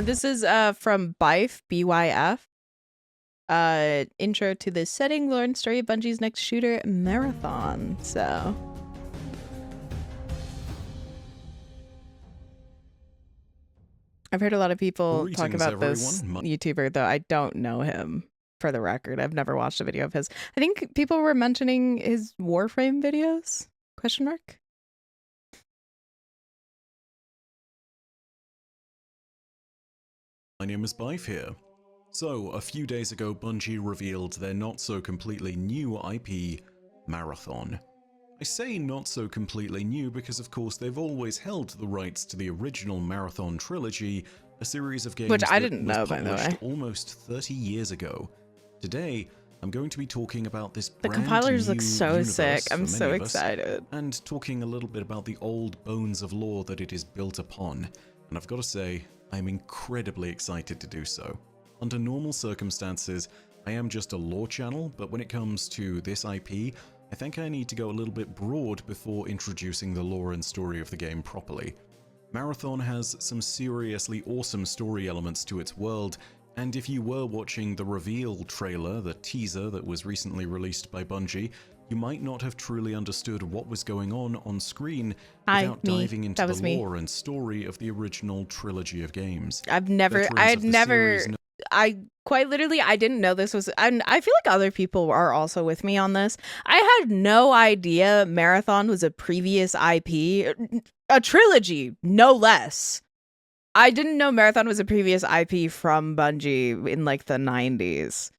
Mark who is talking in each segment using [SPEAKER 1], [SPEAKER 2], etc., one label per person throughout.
[SPEAKER 1] This is from Byf, BYF. Intro to the setting, lore, and story of Bungie's next shooter marathon. So I've heard a lot of people talk about this YouTuber, though I don't know him, for the record. I've never watched a video of his. I think people were mentioning his Warframe videos? Question mark?
[SPEAKER 2] My name is Byf here. So, a few days ago, Bungie revealed their not-so-completely new IP, Marathon. I say not so completely new because, of course, they've always held the rights to the original Marathon trilogy, a series of games
[SPEAKER 1] which I didn't know, by the way,
[SPEAKER 2] almost 30 years ago. Today, I'm going to be talking about this
[SPEAKER 1] the compilers look so sick. I'm so excited.
[SPEAKER 2] And talking a little bit about the old bones of lore that it is built upon. And I've got to say, I'm incredibly excited to do so. Under normal circumstances, I am just a lore channel, but when it comes to this IP, I think I need to go a little bit broad before introducing the lore and story of the game properly. Marathon has some seriously awesome story elements to its world, and if you were watching the reveal trailer, the teaser that was recently released by Bungie, you might not have truly understood what was going on screen without diving into the lore and story of the original trilogy of games.
[SPEAKER 1] I quite literally, I didn't know this was, and I feel like other people are also with me on this. I had no idea Marathon was a previous IP, a trilogy, no less. I didn't know Marathon was a previous IP from Bungie in like the 90s.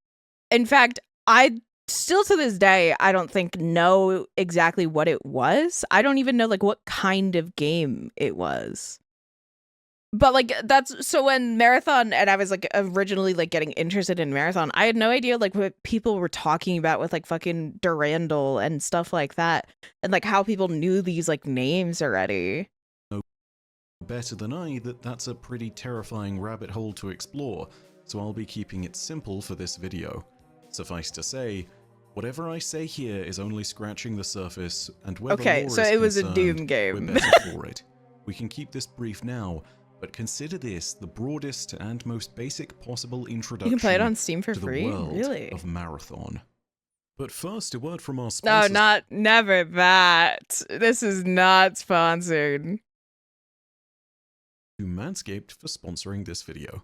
[SPEAKER 1] In fact, I still to this day, I don't think know exactly what it was. I don't even know like what kind of game it was. But like that's so when Marathon, and I was like originally like getting interested in Marathon, I had no idea like what people were talking about with like fucking Durandal and stuff like that, and like how people knew these like names already.
[SPEAKER 2] Better than I that that's a pretty terrifying rabbit hole to explore, so I'll be keeping it simple for this video. Suffice to say, whatever I say here is only scratching the surface, and where the lore is
[SPEAKER 1] it was
[SPEAKER 2] concerned,
[SPEAKER 1] a Doom game.
[SPEAKER 2] We're better for it. We can keep this brief now, but consider this the broadest and most basic possible introduction.
[SPEAKER 1] You can play it on Steam for free?
[SPEAKER 2] The world
[SPEAKER 1] really?
[SPEAKER 2] Of Marathon. But first, a word from our sponsors.
[SPEAKER 1] No, never that. This is not sponsored.
[SPEAKER 2] To Manscaped for sponsoring this video.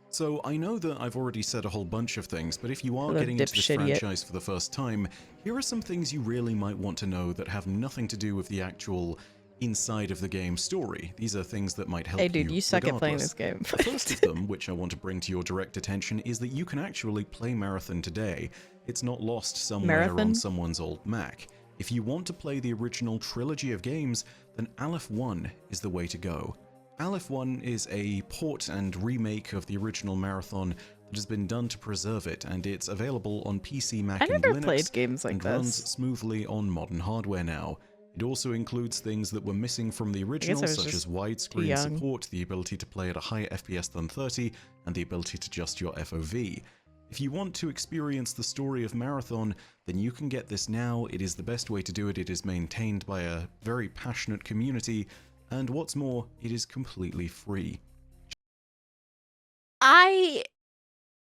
[SPEAKER 2] So, I know that I've already said a whole bunch of things, but if you are getting into this franchise for the first time, here are some things you really might want to know that have nothing to do with the actual inside of the game story. These are things that might help you.
[SPEAKER 1] Hey dude, you suck at playing this game.
[SPEAKER 2] The first of them, which I want to bring to your direct attention, is that you can actually play Marathon today. It's not lost somewhere on someone's old Mac. If you want to play the original trilogy of games, then Aleph 1 is the way to go. Aleph 1 is a port and remake of the original Marathon that has been done to preserve it, and it's available on PC, Mac, and Linux,
[SPEAKER 1] played games like
[SPEAKER 2] and runs smoothly on modern hardware now. It also includes things that were missing from the original, such as widescreen support, the ability to play at a higher FPS than 30, and the ability to adjust your FOV. If you want to experience the story of Marathon, then you can get this now. It is the best way to do it. It is maintained by a very passionate community, and what's more, it is completely free.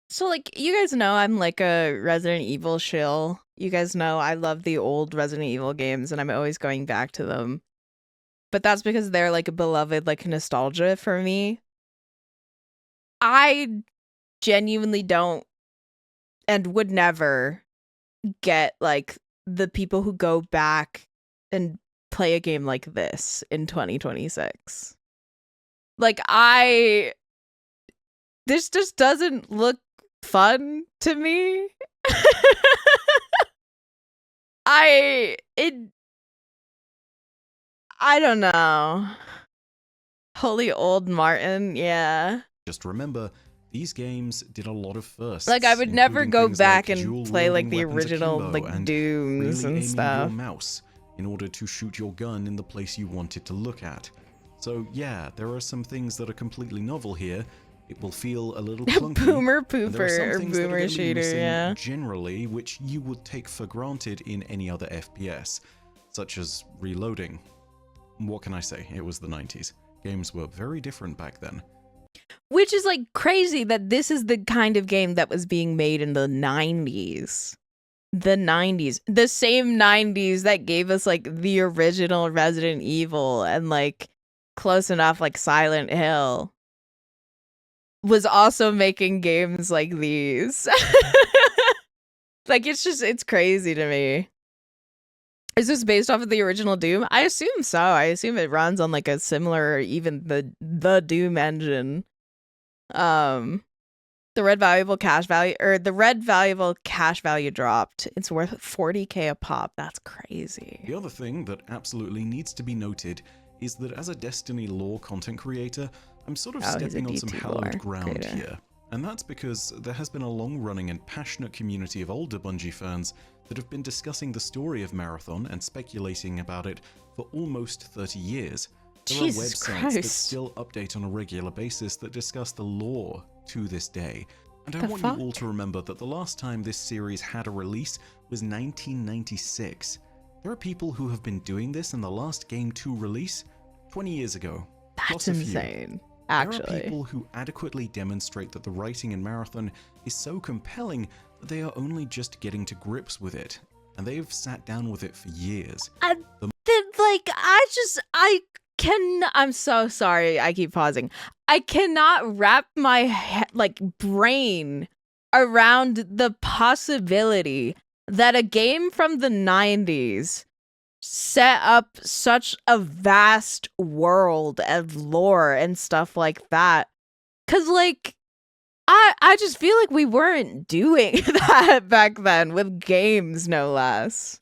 [SPEAKER 1] So like, you guys know I'm like a Resident Evil shill. You guys know I love the old Resident Evil games, and I'm always going back to them. But that's because they're like a beloved like nostalgia for me. I genuinely don't and would never get like the people who go back and play a game like this in 2026. Like this just doesn't look fun to me. I don't know. Holy old Martin, yeah.
[SPEAKER 2] Just remember, these games did a lot of firsts.
[SPEAKER 1] Like, I would never go back and play like the original like Dooms and stuff.
[SPEAKER 2] Your mouse in order to shoot your gun in the place you want it to look at. So yeah, there are some things that are completely novel here. It will feel a little clunky.
[SPEAKER 1] Boomer pooper or boomer shooter, yeah.
[SPEAKER 2] Generally, which you would take for granted in any other FPS, such as reloading. What can I say? It was the 90s. Games were very different back then.
[SPEAKER 1] Which is like crazy that this is the kind of game that was being made in the 90s. The 90s. The same 90s that gave us like the original Resident Evil and like close enough like Silent Hill was also making games like these. Like it's crazy to me. Is this based off of the original Doom? I assume so. I assume it runs on like a similar, even the Doom engine. The red valuable cash value dropped. It's worth 40k a pop. That's crazy.
[SPEAKER 2] The other thing that absolutely needs to be noted is that as a Destiny lore content creator, I'm sort of stepping on some hallowed ground here. And that's because there has been a long-running and passionate community of older Bungie fans that have been discussing the story of Marathon and speculating about it for almost 30 years. There are websites that still update on a regular basis that discuss the lore to this day. And I want you all to remember that the last time this series had a release was 1996. There are people who have been doing this in the last game to release 20 years ago.
[SPEAKER 1] That's insane. Actually,
[SPEAKER 2] there are people who adequately demonstrate that the writing in Marathon is so compelling that they are only just getting to grips with it, and they've sat down with it for years.
[SPEAKER 1] I'm so sorry. I keep pausing. I cannot wrap my brain around the possibility that a game from the 90s set up such a vast world of lore and stuff like that. 'Cause like I just feel like we weren't doing that back then with games, no less.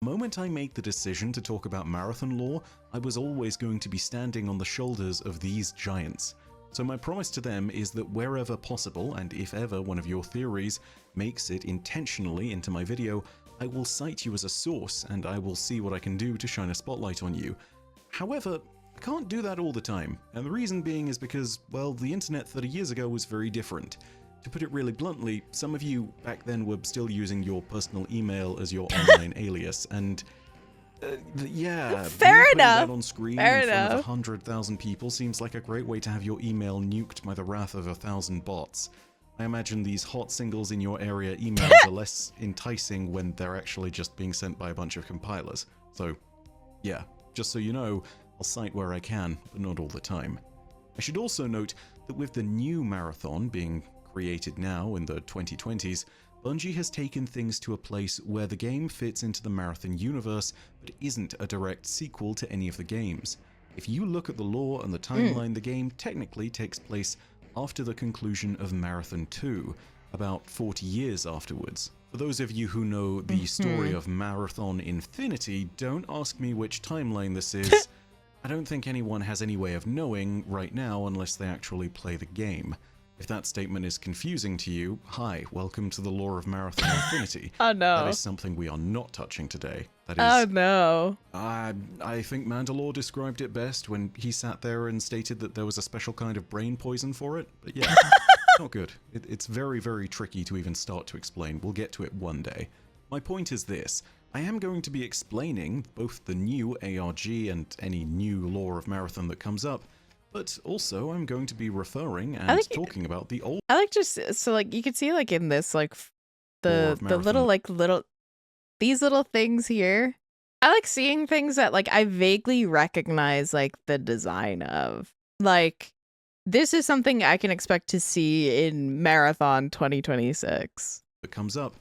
[SPEAKER 2] The moment I made the decision to talk about Marathon lore, I was always going to be standing on the shoulders of these giants. So my promise to them is that wherever possible, and if ever one of your theories makes it intentionally into my video, I will cite you as a source, and I will see what I can do to shine a spotlight on you. However, I can't do that all the time, and the reason being is because, well, the internet 30 years ago was very different. To put it really bluntly, some of you back then were still using your personal email as your online alias, and yeah,
[SPEAKER 1] fair enough.
[SPEAKER 2] That on screen in front of 100,000 people seems like a great way to have your email nuked by the wrath of 1,000 bots. I imagine these hot singles in your area emails are less enticing when they're actually just being sent by a bunch of compilers. So, yeah, just so you know, I'll cite where I can, but not all the time. I should also note that with the new Marathon being created now in the 2020s, Bungie has taken things to a place where the game fits into the Marathon universe, but isn't a direct sequel to any of the games. If you look at the lore and the timeline, the game technically takes place after the conclusion of Marathon 2, about 40 years afterwards. For those of you who know the story of Marathon Infinity, don't ask me which timeline this is. I don't think anyone has any way of knowing right now unless they actually play the game. If that statement is confusing to you, hi, welcome to the lore of Marathon Infinity.
[SPEAKER 1] Oh no.
[SPEAKER 2] That is something we are not touching today. That is,
[SPEAKER 1] oh no.
[SPEAKER 2] I think Mandalore described it best when he sat there and stated that there was a special kind of brain poison for it. But yeah, not good. It's very, very tricky to even start to explain. We'll get to it one day. My point is this. I am going to be explaining both the new ARG and any new lore of Marathon that comes up, but also I'm going to be referring and talking about the old.
[SPEAKER 1] I like just so like you can see like in this like the little these little things here. I like seeing things that like I vaguely recognize like the design of. Like this is something I can expect to see in Marathon 2026.
[SPEAKER 2] That comes up.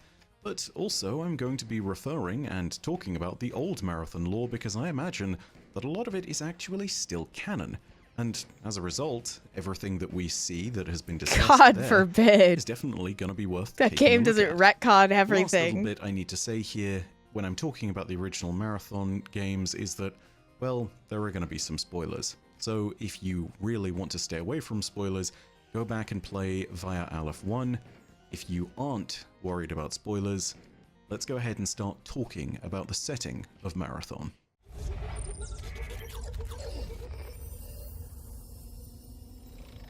[SPEAKER 2] But also I'm going to be referring and talking about the old Marathon lore because I imagine that a lot of it is actually still canon. And as a result, everything that we see that has been discussed
[SPEAKER 1] God
[SPEAKER 2] there
[SPEAKER 1] forbid.
[SPEAKER 2] is definitely going to be worth
[SPEAKER 1] that
[SPEAKER 2] taking
[SPEAKER 1] game
[SPEAKER 2] a look
[SPEAKER 1] doesn't
[SPEAKER 2] at.
[SPEAKER 1] retcon everything.
[SPEAKER 2] The last little bit I need to say here when I'm talking about the original Marathon games is that, well, there are going to be some spoilers. So if you really want to stay away from spoilers, go back and play via Aleph 1. If you aren't worried about spoilers, let's go ahead and start talking about the setting of Marathon.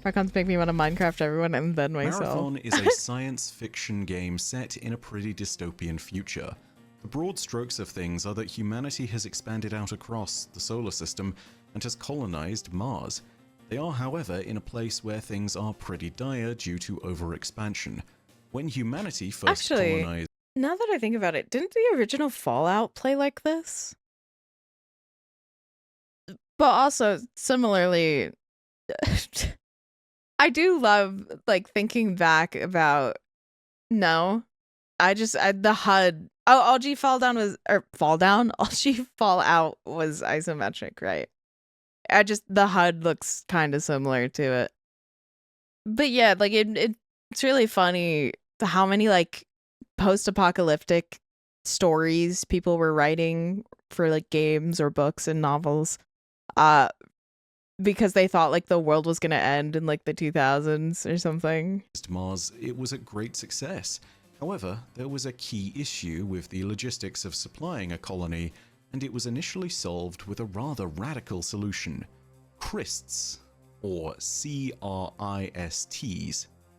[SPEAKER 1] Retcons make me want to Minecraft everyone and then myself.
[SPEAKER 2] Marathon is a science fiction game set in a pretty dystopian future. The broad strokes of things are that humanity has expanded out across the solar system and has colonized Mars. They are, however, in a place where things are pretty dire due to overexpansion. When humanity first colonized...
[SPEAKER 1] Now that I think about it, didn't the original Fallout play like this? But also, similarly, I do love, like, thinking back about... No. The HUD... Oh, OG Fallout was isometric, right? The HUD looks kind of similar to it. But yeah, like, it's really funny how many, like, post-apocalyptic stories people were writing for, like, games or books and novels, because they thought, like, the world was gonna end in, like, the 2000s or something.
[SPEAKER 2] Mars, it was a great success. However, there was a key issue with the logistics of supplying a colony, and it was initially solved with a rather radical solution: Crists, or CRISTs.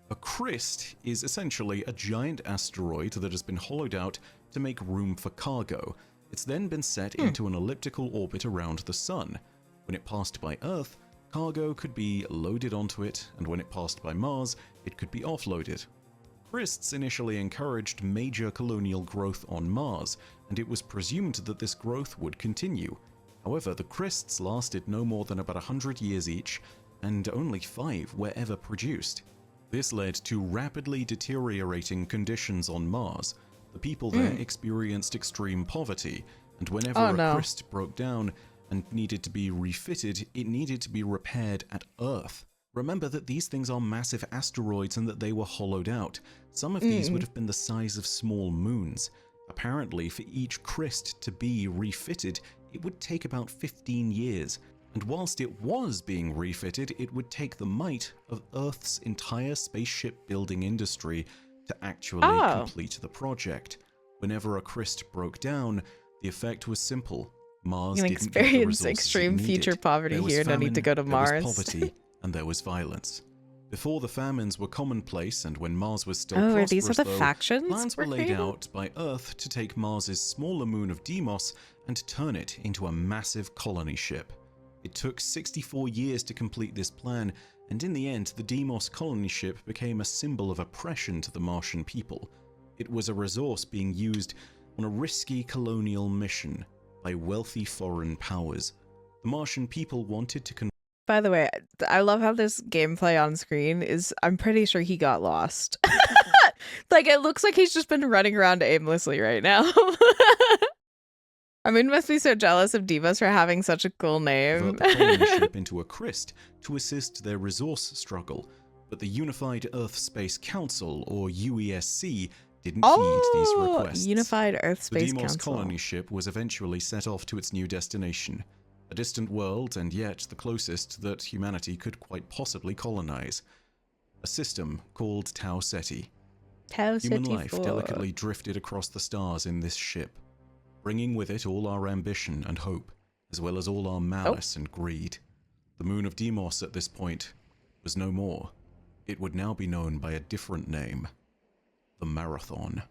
[SPEAKER 2] A Crist is essentially a giant asteroid that has been hollowed out to make room for cargo. It's then been set into an elliptical orbit around the Sun. When it passed by Earth, cargo could be loaded onto it, and when it passed by Mars, it could be offloaded. Crists initially encouraged major colonial growth on Mars, and it was presumed that this growth would continue. However, the Crists lasted no more than about 100 years each, and only 5 were ever produced. This led to rapidly deteriorating conditions on Mars. The people there experienced extreme poverty, and whenever a Crist broke down and needed to be refitted, it needed to be repaired at Earth. Remember that these things are massive asteroids and that they were hollowed out. Some of these would have been the size of small moons. Apparently, for each Crist to be refitted, it would take about 15 years. And whilst it was being refitted, it would take the might of Earth's entire spaceship building industry to actually complete the project. Whenever a Crist broke down, the effect was simple. Mars didn't
[SPEAKER 1] experience extreme future poverty here. No need to go to Mars.
[SPEAKER 2] There was poverty, and there was violence. Before the famines were commonplace, and when Mars was still prosperous,
[SPEAKER 1] these are the factions
[SPEAKER 2] plans were laid out by Earth to take Mars's smaller moon of Deimos and turn it into a massive colony ship. It took 64 years to complete this plan, and in the end, the Deimos colony ship became a symbol of oppression to the Martian people. It was a resource being used on a risky colonial mission by wealthy foreign powers. The Martian people wanted to...
[SPEAKER 1] By the way, I love how this gameplay on screen is... I'm pretty sure he got lost. Like, it looks like he's just been running around aimlessly right now. I mean, must be so jealous of Deimos for having such a cool name.
[SPEAKER 2] The colony ship into a Crist to assist their resource struggle, but the Unified Earth Space Council, or UESC, didn't heed these requests.
[SPEAKER 1] Unified Earth Space
[SPEAKER 2] The Deimos
[SPEAKER 1] Council.
[SPEAKER 2] colony ship was eventually set off to its new destination, a distant world and yet the closest that humanity could quite possibly colonize. A system called Tau Ceti. Human life delicately drifted across the stars in this ship, bringing with it all our ambition and hope, as well as all our malice and greed. The moon of Deimos at this point was no more. It would now be known by a different name. The Marathon.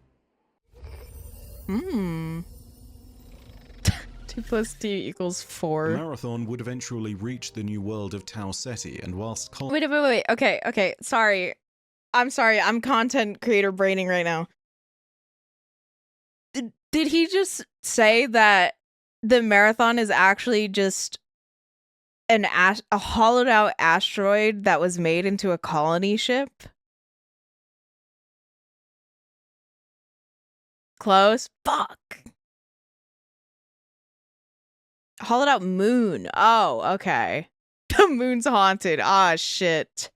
[SPEAKER 1] 2 + 2 = 4.
[SPEAKER 2] The Marathon would eventually reach the new world of Tau Ceti, and whilst...
[SPEAKER 1] Wait. Okay. Sorry. I'm sorry. I'm content creator braining right now. Did he just say that the Marathon is actually just a hollowed out asteroid that was made into a colony ship? Close. Fuck. Hollowed out moon. Oh, okay. The moon's haunted. Ah, shit.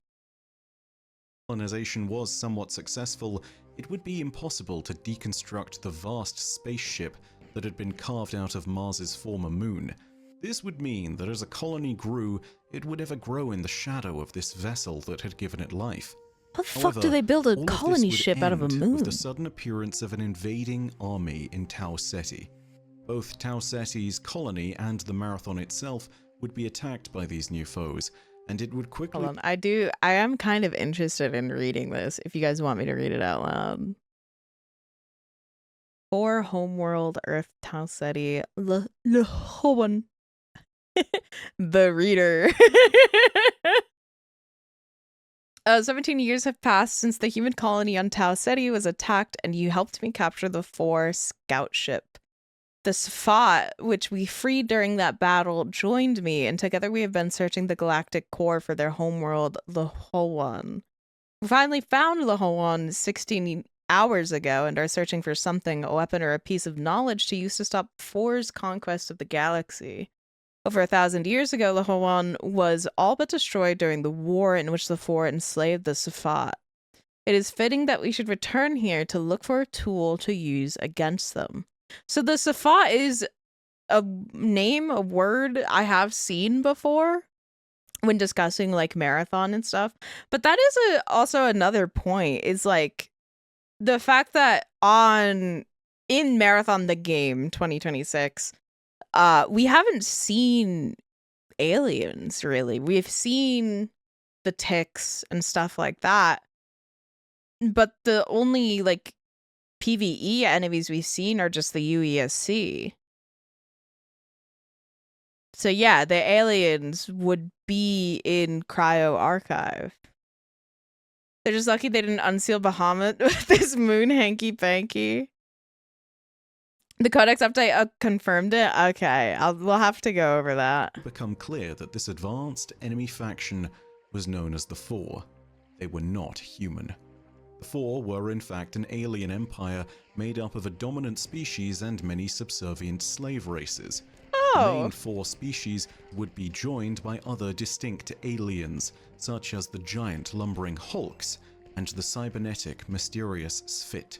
[SPEAKER 2] Colonization was somewhat successful, it would be impossible to deconstruct the vast spaceship that had been carved out of Mars's former moon. This would mean that as a colony grew, it would ever grow in the shadow of this vessel that had given it life.
[SPEAKER 1] How the fuck do they build a colony ship out of a moon?
[SPEAKER 2] With the sudden appearance of an invading army in Tau Ceti. Both Tau Ceti's colony and the Marathon itself would be attacked by these new foes, and it would quickly...
[SPEAKER 1] Hold on, I am kind of interested in reading this, if you guys want me to read it out loud. 4 homeworld Earth Tau Ceti Lhowan. The reader. 17 years have passed since the human colony on Tau Ceti was attacked, and you helped me capture the 4 scout ship. The Safat, which we freed during that battle, joined me, and together we have been searching the galactic core for their homeworld, Lhowan. We finally found Lhowan 16 hours ago and are searching for something, a weapon or a piece of knowledge to use to stop 4's conquest of the galaxy. Over 1,000 years ago, Lhowan was all but destroyed during the war in which the 4 enslaved the Safat. It is fitting that we should return here to look for a tool to use against them. So the Safat is a name, a word I have seen before when discussing like Marathon and stuff. But that is also another point, is like the fact that in Marathon the game 2026, we haven't seen aliens really. We've seen the ticks and stuff like that. But the only like PvE enemies we've seen are just the UESC. So yeah, the aliens would be in Cryo Archive. They're just lucky they didn't unseal Bahamut with this moon hanky-panky. The Codex update confirmed it? Okay, we'll have to go over that.
[SPEAKER 2] It become clear that this advanced enemy faction was known as the Four. They were not human. The Four were in fact an alien empire made up of a dominant species and many subservient slave races. The main 4 species would be joined by other distinct aliens, such as the giant lumbering hulks and the cybernetic mysterious Sphit,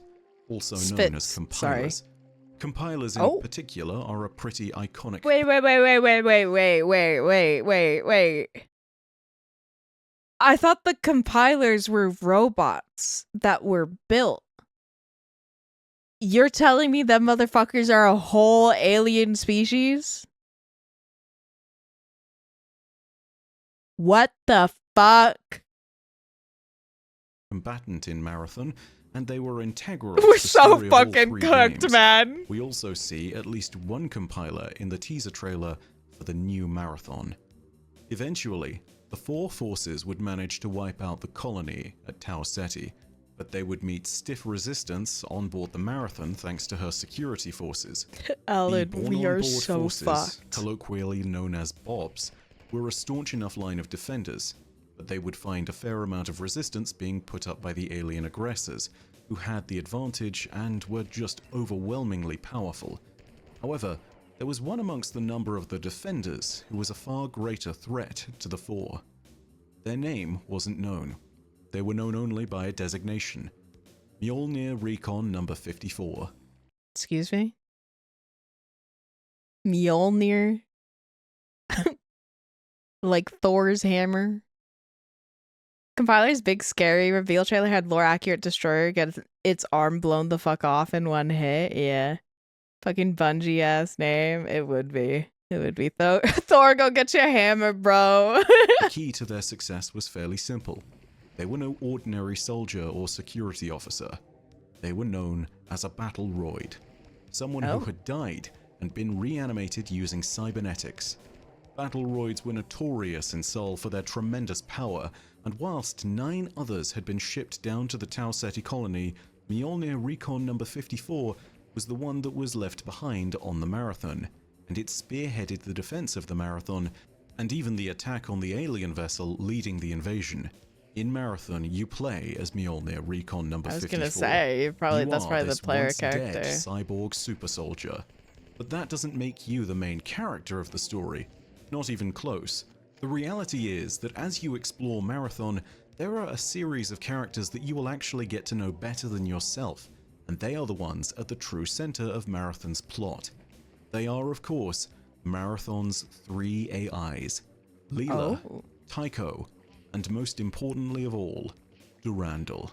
[SPEAKER 2] also known as compilers.
[SPEAKER 1] Sorry.
[SPEAKER 2] Compilers in particular are a pretty iconic...
[SPEAKER 1] Wait. I thought the compilers were robots that were built. You're telling me them motherfuckers are a whole alien species? What the fuck?
[SPEAKER 2] Combatant in Marathon, and they were integral.
[SPEAKER 1] We're so fucking cooked,
[SPEAKER 2] games.
[SPEAKER 1] Man.
[SPEAKER 2] We also see at least one compiler in the teaser trailer for the new Marathon. Eventually, the 4 forces would manage to wipe out the colony at Tau Ceti, but they would meet stiff resistance on board the Marathon thanks to her security forces.
[SPEAKER 1] Alan,
[SPEAKER 2] the
[SPEAKER 1] we are
[SPEAKER 2] born-on-board
[SPEAKER 1] so
[SPEAKER 2] forces,
[SPEAKER 1] fucked.
[SPEAKER 2] colloquially known as Bobs, were a staunch enough line of defenders, but they would find a fair amount of resistance being put up by the alien aggressors, who had the advantage and were just overwhelmingly powerful. However, there was one amongst the number of the defenders who was a far greater threat to the 4. Their name wasn't known. They were known only by a designation: Mjolnir Recon Number 54.
[SPEAKER 1] Excuse me? Mjolnir? Like Thor's hammer? Compiler's big scary reveal trailer had lore accurate destroyer get its arm blown the fuck off in one hit. Yeah. Fucking Bungie ass name. It would be. It would be Thor, go get your hammer, bro.
[SPEAKER 2] The key to their success was fairly simple. They were no ordinary soldier or security officer. They were known as a battle roid, someone who had died and been reanimated using cybernetics. Battle roids were notorious in Sol for their tremendous power, and whilst 9 others had been shipped down to the Tau Ceti colony, Mjolnir Recon Number 54 was the one that was left behind on the Marathon, and it spearheaded the defense of the Marathon and even the attack on the alien vessel leading the invasion. In Marathon, you play as Mjolnir Recon Number 54.
[SPEAKER 1] I was gonna say, that's probably the player character.
[SPEAKER 2] Dead cyborg super soldier. But that doesn't make you the main character of the story. Not even close. The reality is that as you explore Marathon, there are a series of characters that you will actually get to know better than yourself, and they are the ones at the true center of Marathon's plot. They are, of course, Marathon's 3 AIs: Leela, Tycho, and most importantly of all, Durandal.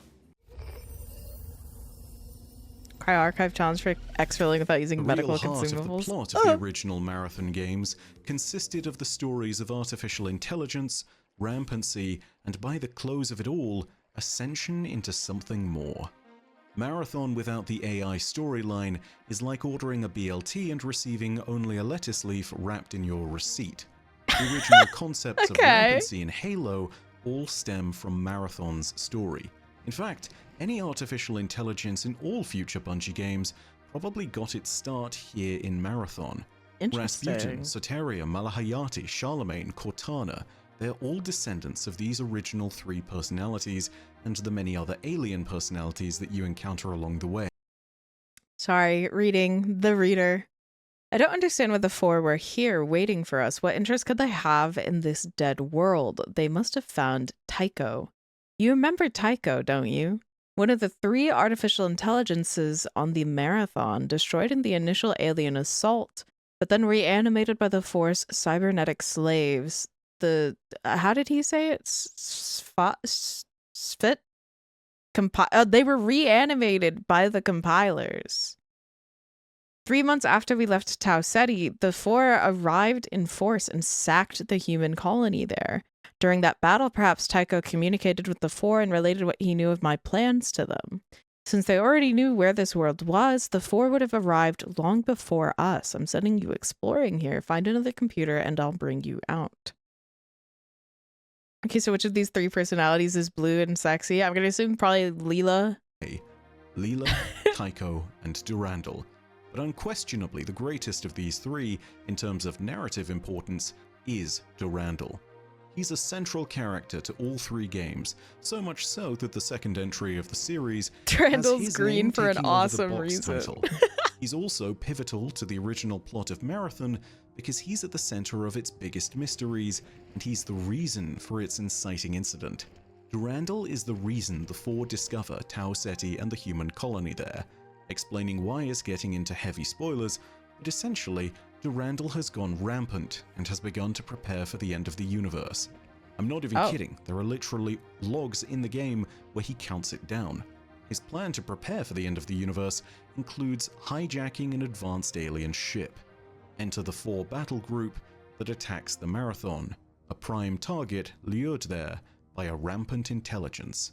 [SPEAKER 1] Cryo Archive challenge for X-Rolling without using medical
[SPEAKER 2] The real heart
[SPEAKER 1] consumables.
[SPEAKER 2] of the plot of the original Marathon games consisted of the stories of artificial intelligence, rampancy, and by the close of it all, ascension into something more. Marathon without the AI storyline is like ordering a BLT and receiving only a lettuce leaf wrapped in your receipt. The original concepts of
[SPEAKER 1] Okay.
[SPEAKER 2] rampancy in Halo all stem from Marathon's story. In fact, any artificial intelligence in all future Bungie games probably got its start here in Marathon. Rasputin,
[SPEAKER 1] Interesting.
[SPEAKER 2] Soteria, Malahayati, Charlemagne, Cortana, they're all descendants of these original 3 personalities and the many other alien personalities that you encounter along the way.
[SPEAKER 1] Sorry, reading the reader. I don't understand why the 4 were here waiting for us. What interest could they have in this dead world? They must have found Tycho. You remember Tycho, don't you? One of the 3 artificial intelligences on the Marathon, destroyed in the initial alien assault, but then reanimated by the 4's cybernetic slaves. How did he say it? Sfit? They were reanimated by the compilers. 3 months after we left Tau Ceti, the 4 arrived in force and sacked the human colony there. During that battle, perhaps Tycho communicated with the 4 and related what he knew of my plans to them. Since they already knew where this world was, the 4 would have arrived long before us. I'm sending you exploring here. Find another computer and I'll bring you out. Okay, so which of these 3 personalities is blue and sexy? I'm going to assume probably Leela.
[SPEAKER 2] Leela, Tycho, and Durandal. But unquestionably, the greatest of these 3, in terms of narrative importance, is Durandal. He's a central character to all 3 games, so much so that the second entry of the series
[SPEAKER 1] Durandal's green for an awesome
[SPEAKER 2] reason.
[SPEAKER 1] reason.
[SPEAKER 2] He's also pivotal to the original plot of Marathon because he's at the center of its biggest mysteries, and he's the reason for its inciting incident. Durandal is the reason the 4 discover Tau Ceti and the human colony there. Explaining why is getting into heavy spoilers, but essentially, Durandal has gone rampant and has begun to prepare for the end of the universe. I'm not even kidding, there are literally logs in the game where he counts it down. His plan to prepare for the end of the universe includes hijacking an advanced alien ship. Enter the 4 battle group that attacks the Marathon, a prime target lured there by a rampant intelligence.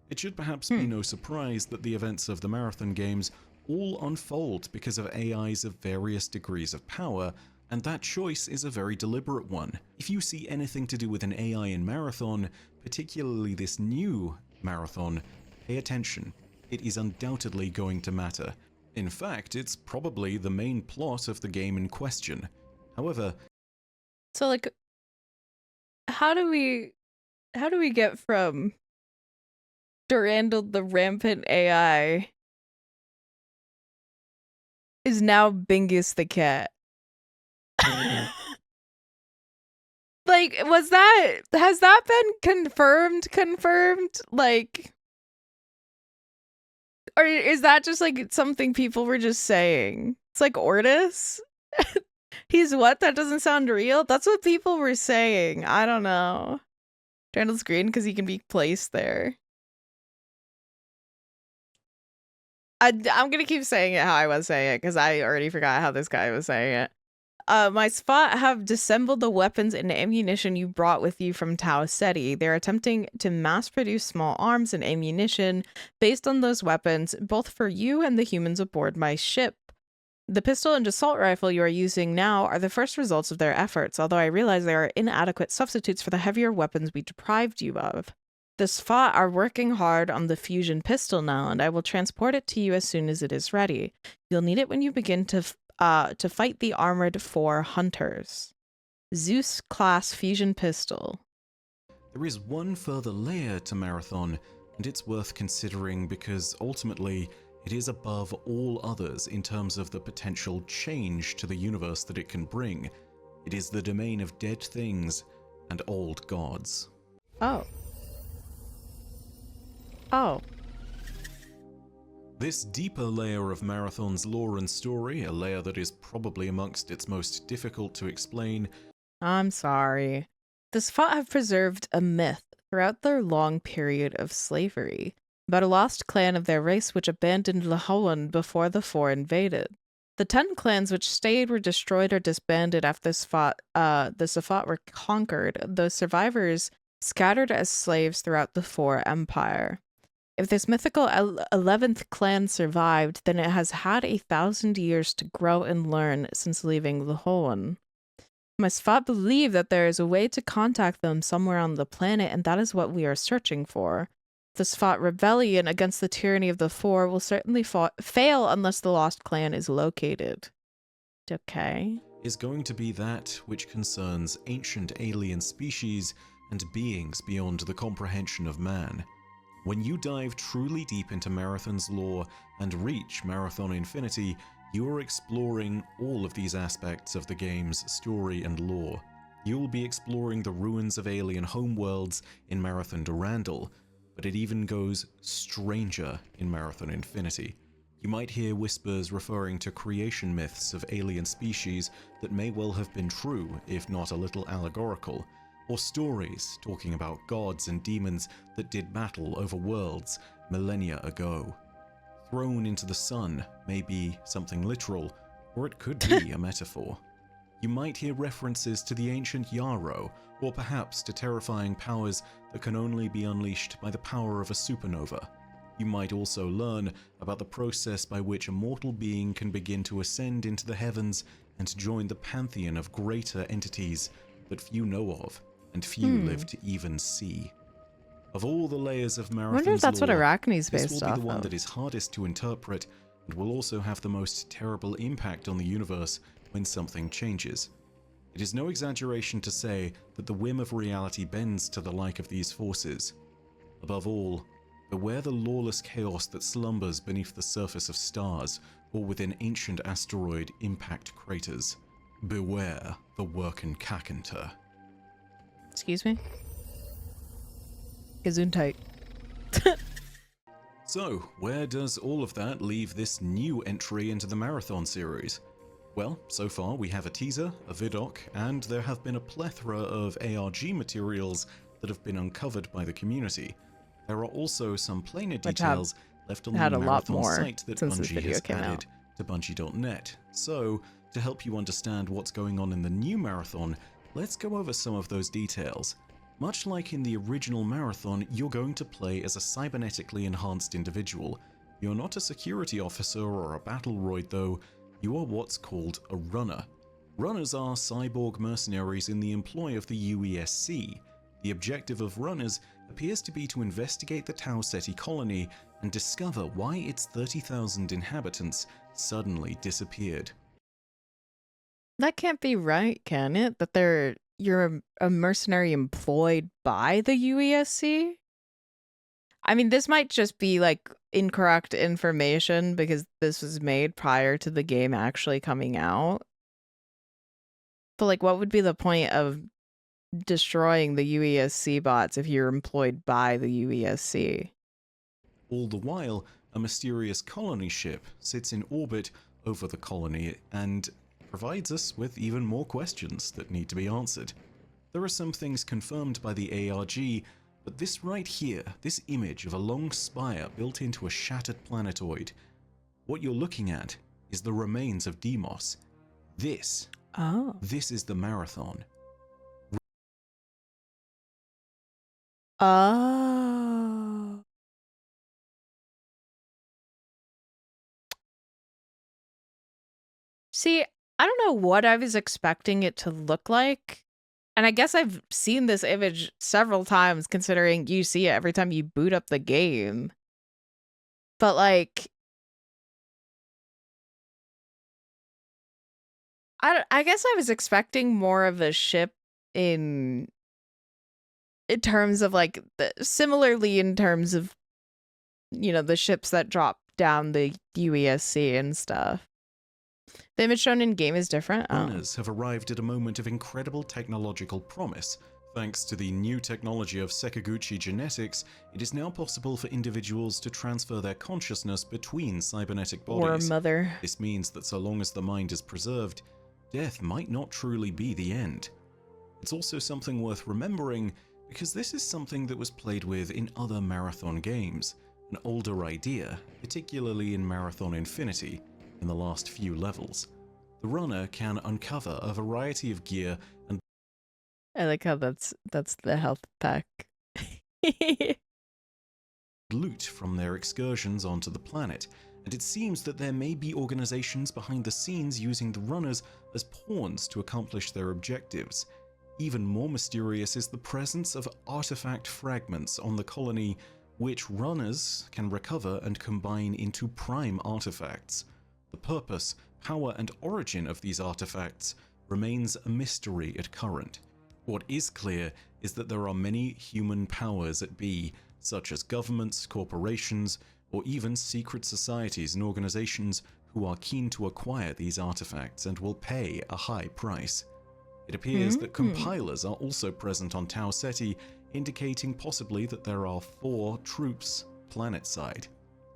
[SPEAKER 2] It should perhaps be no surprise that the events of the Marathon games all unfold because of AIs of various degrees of power, and that choice is a very deliberate one. If you see anything to do with an AI in Marathon, particularly this new Marathon, pay attention. It is undoubtedly going to matter. In fact, it's probably the main plot of the game in question. However,
[SPEAKER 1] So like, how do we get from Durandal the rampant AI is now Bingus the cat? Like, has that been confirmed? Like, or is that just like something people were just saying? It's like Ortis. He's what? That doesn't sound real. That's what people were saying. I don't know. Durandal's green because he can be placed there. I'm gonna keep saying it how I was saying it because I already forgot how this guy was saying it. My spot have disassembled the weapons and ammunition you brought with you from Tau Ceti. They're attempting to mass produce small arms and ammunition based on those weapons, both for you and the humans aboard my ship. The pistol and assault rifle you are using now are the first results of their efforts, although I realize they are inadequate substitutes for the heavier weapons we deprived you of. The SFAT are working hard on the fusion pistol now, and I will transport it to you as soon as it is ready. You'll need it when you begin to fight the armored 4 hunters. Zeus-class fusion pistol.
[SPEAKER 2] there is one further layer to Marathon, and it's worth considering because ultimately it is above all others in terms of the potential change to the universe that it can bring. It is the domain of dead things and old gods.
[SPEAKER 1] Oh. Oh.
[SPEAKER 2] This deeper layer of Marathon's lore and story, a layer that is probably amongst its most difficult to explain.
[SPEAKER 1] I'm sorry. The SFAT have preserved a myth throughout their long period of slavery about a lost clan of their race which abandoned Lahawan before the 4 invaded. The 10 clans which stayed were destroyed or disbanded after the SFAT were conquered, those survivors scattered as slaves throughout the 4 empire. If this mythical 11th clan survived, then it has had 1,000 years to grow and learn since leaving the Hoenn. My Svat believe that there is a way to contact them somewhere on the planet, and that is what we are searching for. The Svat rebellion against the tyranny of the Four will certainly fail unless the lost clan is located. Okay.
[SPEAKER 2] Is going to be that which concerns ancient alien species and beings beyond the comprehension of man. When you dive truly deep into Marathon's lore and reach Marathon Infinity, you are exploring all of these aspects of the game's story and lore. You will be exploring the ruins of alien homeworlds in Marathon Durandal, but it even goes stranger in Marathon Infinity. You might hear whispers referring to creation myths of alien species that may well have been true, if not a little allegorical, or stories talking about gods and demons that did battle over worlds millennia ago. Thrown into the sun may be something literal, or it could be a metaphor. You might hear references to the ancient Yarrow, or perhaps to terrifying powers that can only be unleashed by the power of a supernova. You might also learn about the process by which a mortal being can begin to ascend into the heavens and join the pantheon of greater entities that few know of and few live to even see. Of all the layers of Marathon's
[SPEAKER 1] I wonder if that's
[SPEAKER 2] lore,
[SPEAKER 1] what Arachne's
[SPEAKER 2] this
[SPEAKER 1] based
[SPEAKER 2] will be
[SPEAKER 1] off
[SPEAKER 2] the one
[SPEAKER 1] of.
[SPEAKER 2] that is hardest to interpret and will also have the most terrible impact on the universe when something changes. It is no exaggeration to say that the whim of reality bends to the like of these forces. Above all, beware the lawless chaos that slumbers beneath the surface of stars or within ancient asteroid impact craters. Beware the Worken Kakenter.
[SPEAKER 1] Excuse me? Gesundheit.
[SPEAKER 2] So, where does all of that leave this new entry into the Marathon series? Well, so far we have a teaser, a vidoc, and there have been a plethora of ARG materials that have been uncovered by the community. There are also some plainer details left on the Marathon site that Bungie has added to Bungie.net. So, to help you understand what's going on in the new Marathon, let's go over some of those details. Much like in the original Marathon, you're going to play as a cybernetically enhanced individual. You're not a security officer or a battle droid though, you are what's called a runner. Runners are cyborg mercenaries in the employ of the UESC. The objective of runners appears to be to investigate the Tau Ceti colony and discover why its 30,000 inhabitants suddenly disappeared.
[SPEAKER 1] That can't be right, can it? That you're a mercenary employed by the UESC? I mean, this might just be like incorrect information because this was made prior to the game actually coming out. But like, what would be the point of destroying the UESC bots if you're employed by the UESC?
[SPEAKER 2] All the while, a mysterious colony ship sits in orbit over the colony and provides us with even more questions that need to be answered. There are some things confirmed by the ARG, but this right here, this image of a long spire built into a shattered planetoid, what you're looking at is the remains of Deimos. This is the Marathon.
[SPEAKER 1] Oh. See, I don't know what I was expecting it to look like. And I guess I've seen this image several times, considering you see it every time you boot up the game. But like, I guess I was expecting more of a ship in terms of like, similarly in terms of, you know, the ships that drop down the UESC and stuff. The image shown in game is different.
[SPEAKER 2] Runners have arrived at a moment of incredible technological promise. Thanks to the new technology of Sekaguchi genetics, it is now possible for individuals to transfer their consciousness between cybernetic bodies.
[SPEAKER 1] Or mother.
[SPEAKER 2] This means that so long as the mind is preserved, death might not truly be the end. It's also something worth remembering because this is something that was played with in other Marathon games, an older idea, particularly in Marathon Infinity, in the last few levels. The runner can uncover a variety of gear and
[SPEAKER 1] I like how that's the health pack.
[SPEAKER 2] loot from their excursions onto the planet, and it seems that there may be organizations behind the scenes using the runners as pawns to accomplish their objectives. Even more mysterious is the presence of artifact fragments on the colony, which runners can recover and combine into prime artifacts. The purpose, power, and origin of these artifacts remains a mystery at current. What is clear is that there are many human powers at B, such as governments, corporations, or even secret societies and organizations who are keen to acquire these artifacts and will pay a high price. It appears that compilers are also present on Tau Ceti, indicating possibly that there are 4 troops planet-side.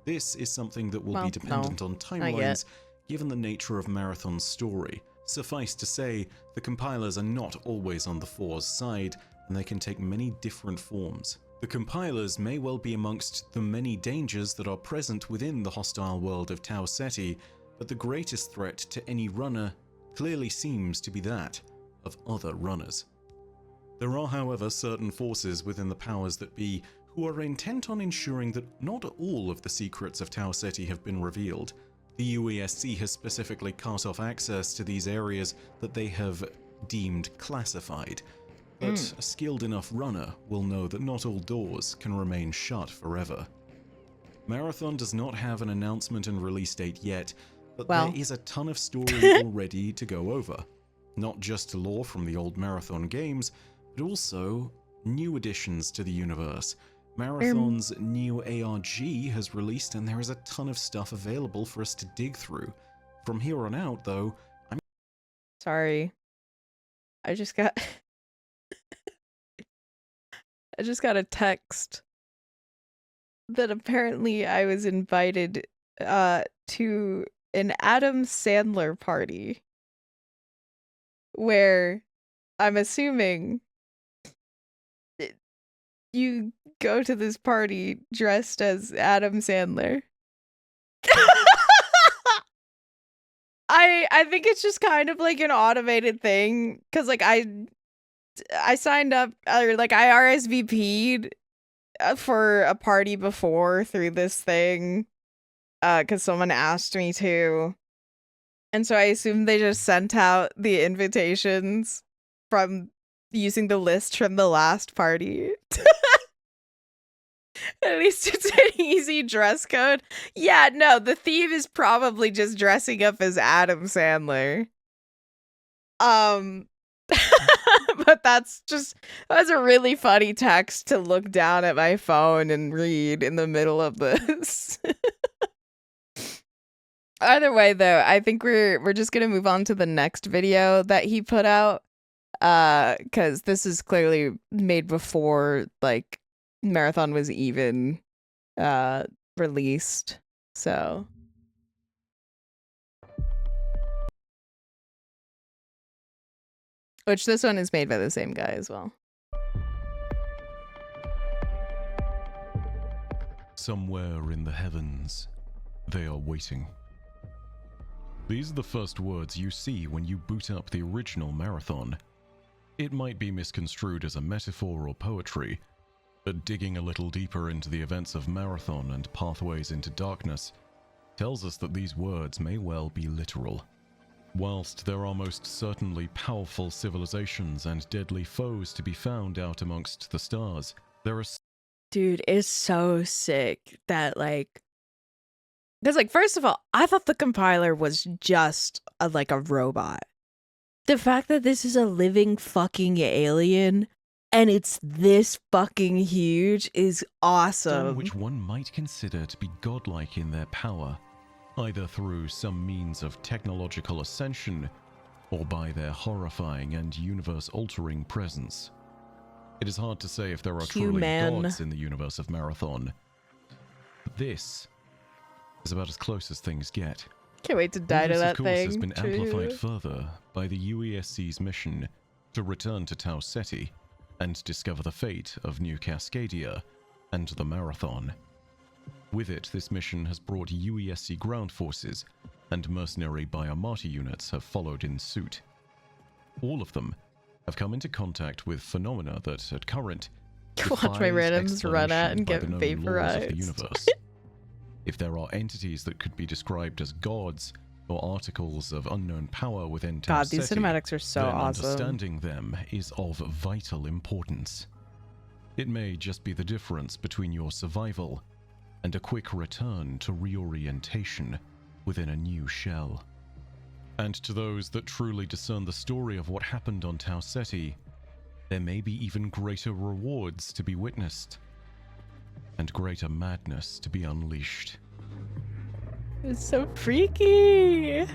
[SPEAKER 2] This is something that will be dependent on timelines, given the nature of Marathon's story. Suffice to say, the compilers are not always on the 4's side, and they can take many different forms. The compilers may well be amongst the many dangers that are present within the hostile world of Tau Ceti, but the greatest threat to any runner clearly seems to be that of other runners. There are, however, certain forces within the powers that be who are intent on ensuring that not all of the secrets of Tau Ceti have been revealed. The UESC has specifically cut off access to these areas that they have deemed classified, but a skilled enough runner will know that not all doors can remain shut forever. Marathon does not have an announcement and release date yet, but there is a ton of story already to go over. Not just lore from the old Marathon games, but also new additions to the universe. Marathon's new ARG has released, and there is a ton of stuff available for us to dig through. From here on out, though, I'm
[SPEAKER 1] sorry. I just got a text that apparently I was invited to an Adam Sandler party where I'm assuming you go to this party dressed as Adam Sandler. I think it's just kind of like an automated thing, because like I signed up, or like I RSVP'd for a party before through this thing because someone asked me to, and so I assume they just sent out the invitations from using the list from the last party. At least it's an easy dress code. Yeah, no, the theme is probably just dressing up as Adam Sandler. But that was a really funny text to look down at my phone and read in the middle of this. Either way, though, I think we're just gonna move on to the next video that he put out, because this is clearly made before like Marathon was even released. So which this one is made by the same guy as well.
[SPEAKER 2] Somewhere in the heavens, they are waiting. These are the first words you see when you boot up the original Marathon. It might be misconstrued as a metaphor or poetry, but digging a little deeper into the events of Marathon and Pathways into Darkness tells us that these words may well be literal. Whilst there are most certainly powerful civilizations and deadly foes to be found out amongst the stars, there are...
[SPEAKER 1] Dude, it's so sick that like... Because like, first of all, I thought the compiler was just a robot. The fact that this is a living fucking alien and it's this fucking huge is awesome.
[SPEAKER 2] Which one might consider to be godlike in their power, either through some means of technological ascension or by their horrifying and universe-altering presence. It is hard to say if there are truly gods in the universe of Marathon. This is about as close as things get.
[SPEAKER 1] Can't wait to die to that thing.
[SPEAKER 2] This, of course, has been amplified further by the UESC's mission to return to Tau Ceti and discover the fate of New Cascadia and the Marathon. With it, this mission has brought UESC ground forces, and mercenary Biomarty units have followed in suit. All of them have come into contact with phenomena that, at current,
[SPEAKER 1] Watch my
[SPEAKER 2] defies
[SPEAKER 1] randoms run at and
[SPEAKER 2] explanation by
[SPEAKER 1] get
[SPEAKER 2] the known laws of the
[SPEAKER 1] vaporized.
[SPEAKER 2] universe. If there are entities that could be described as gods or articles of unknown power within Tau
[SPEAKER 1] God, these
[SPEAKER 2] Ceti,
[SPEAKER 1] cinematics are so
[SPEAKER 2] then
[SPEAKER 1] awesome.
[SPEAKER 2] understanding them is of vital importance. It may just be the difference between your survival and a quick return to reorientation within a new shell. And to those that truly discern the story of what happened on Tau Ceti, there may be even greater rewards to be witnessed, and greater madness to be unleashed.
[SPEAKER 1] It's so freaky.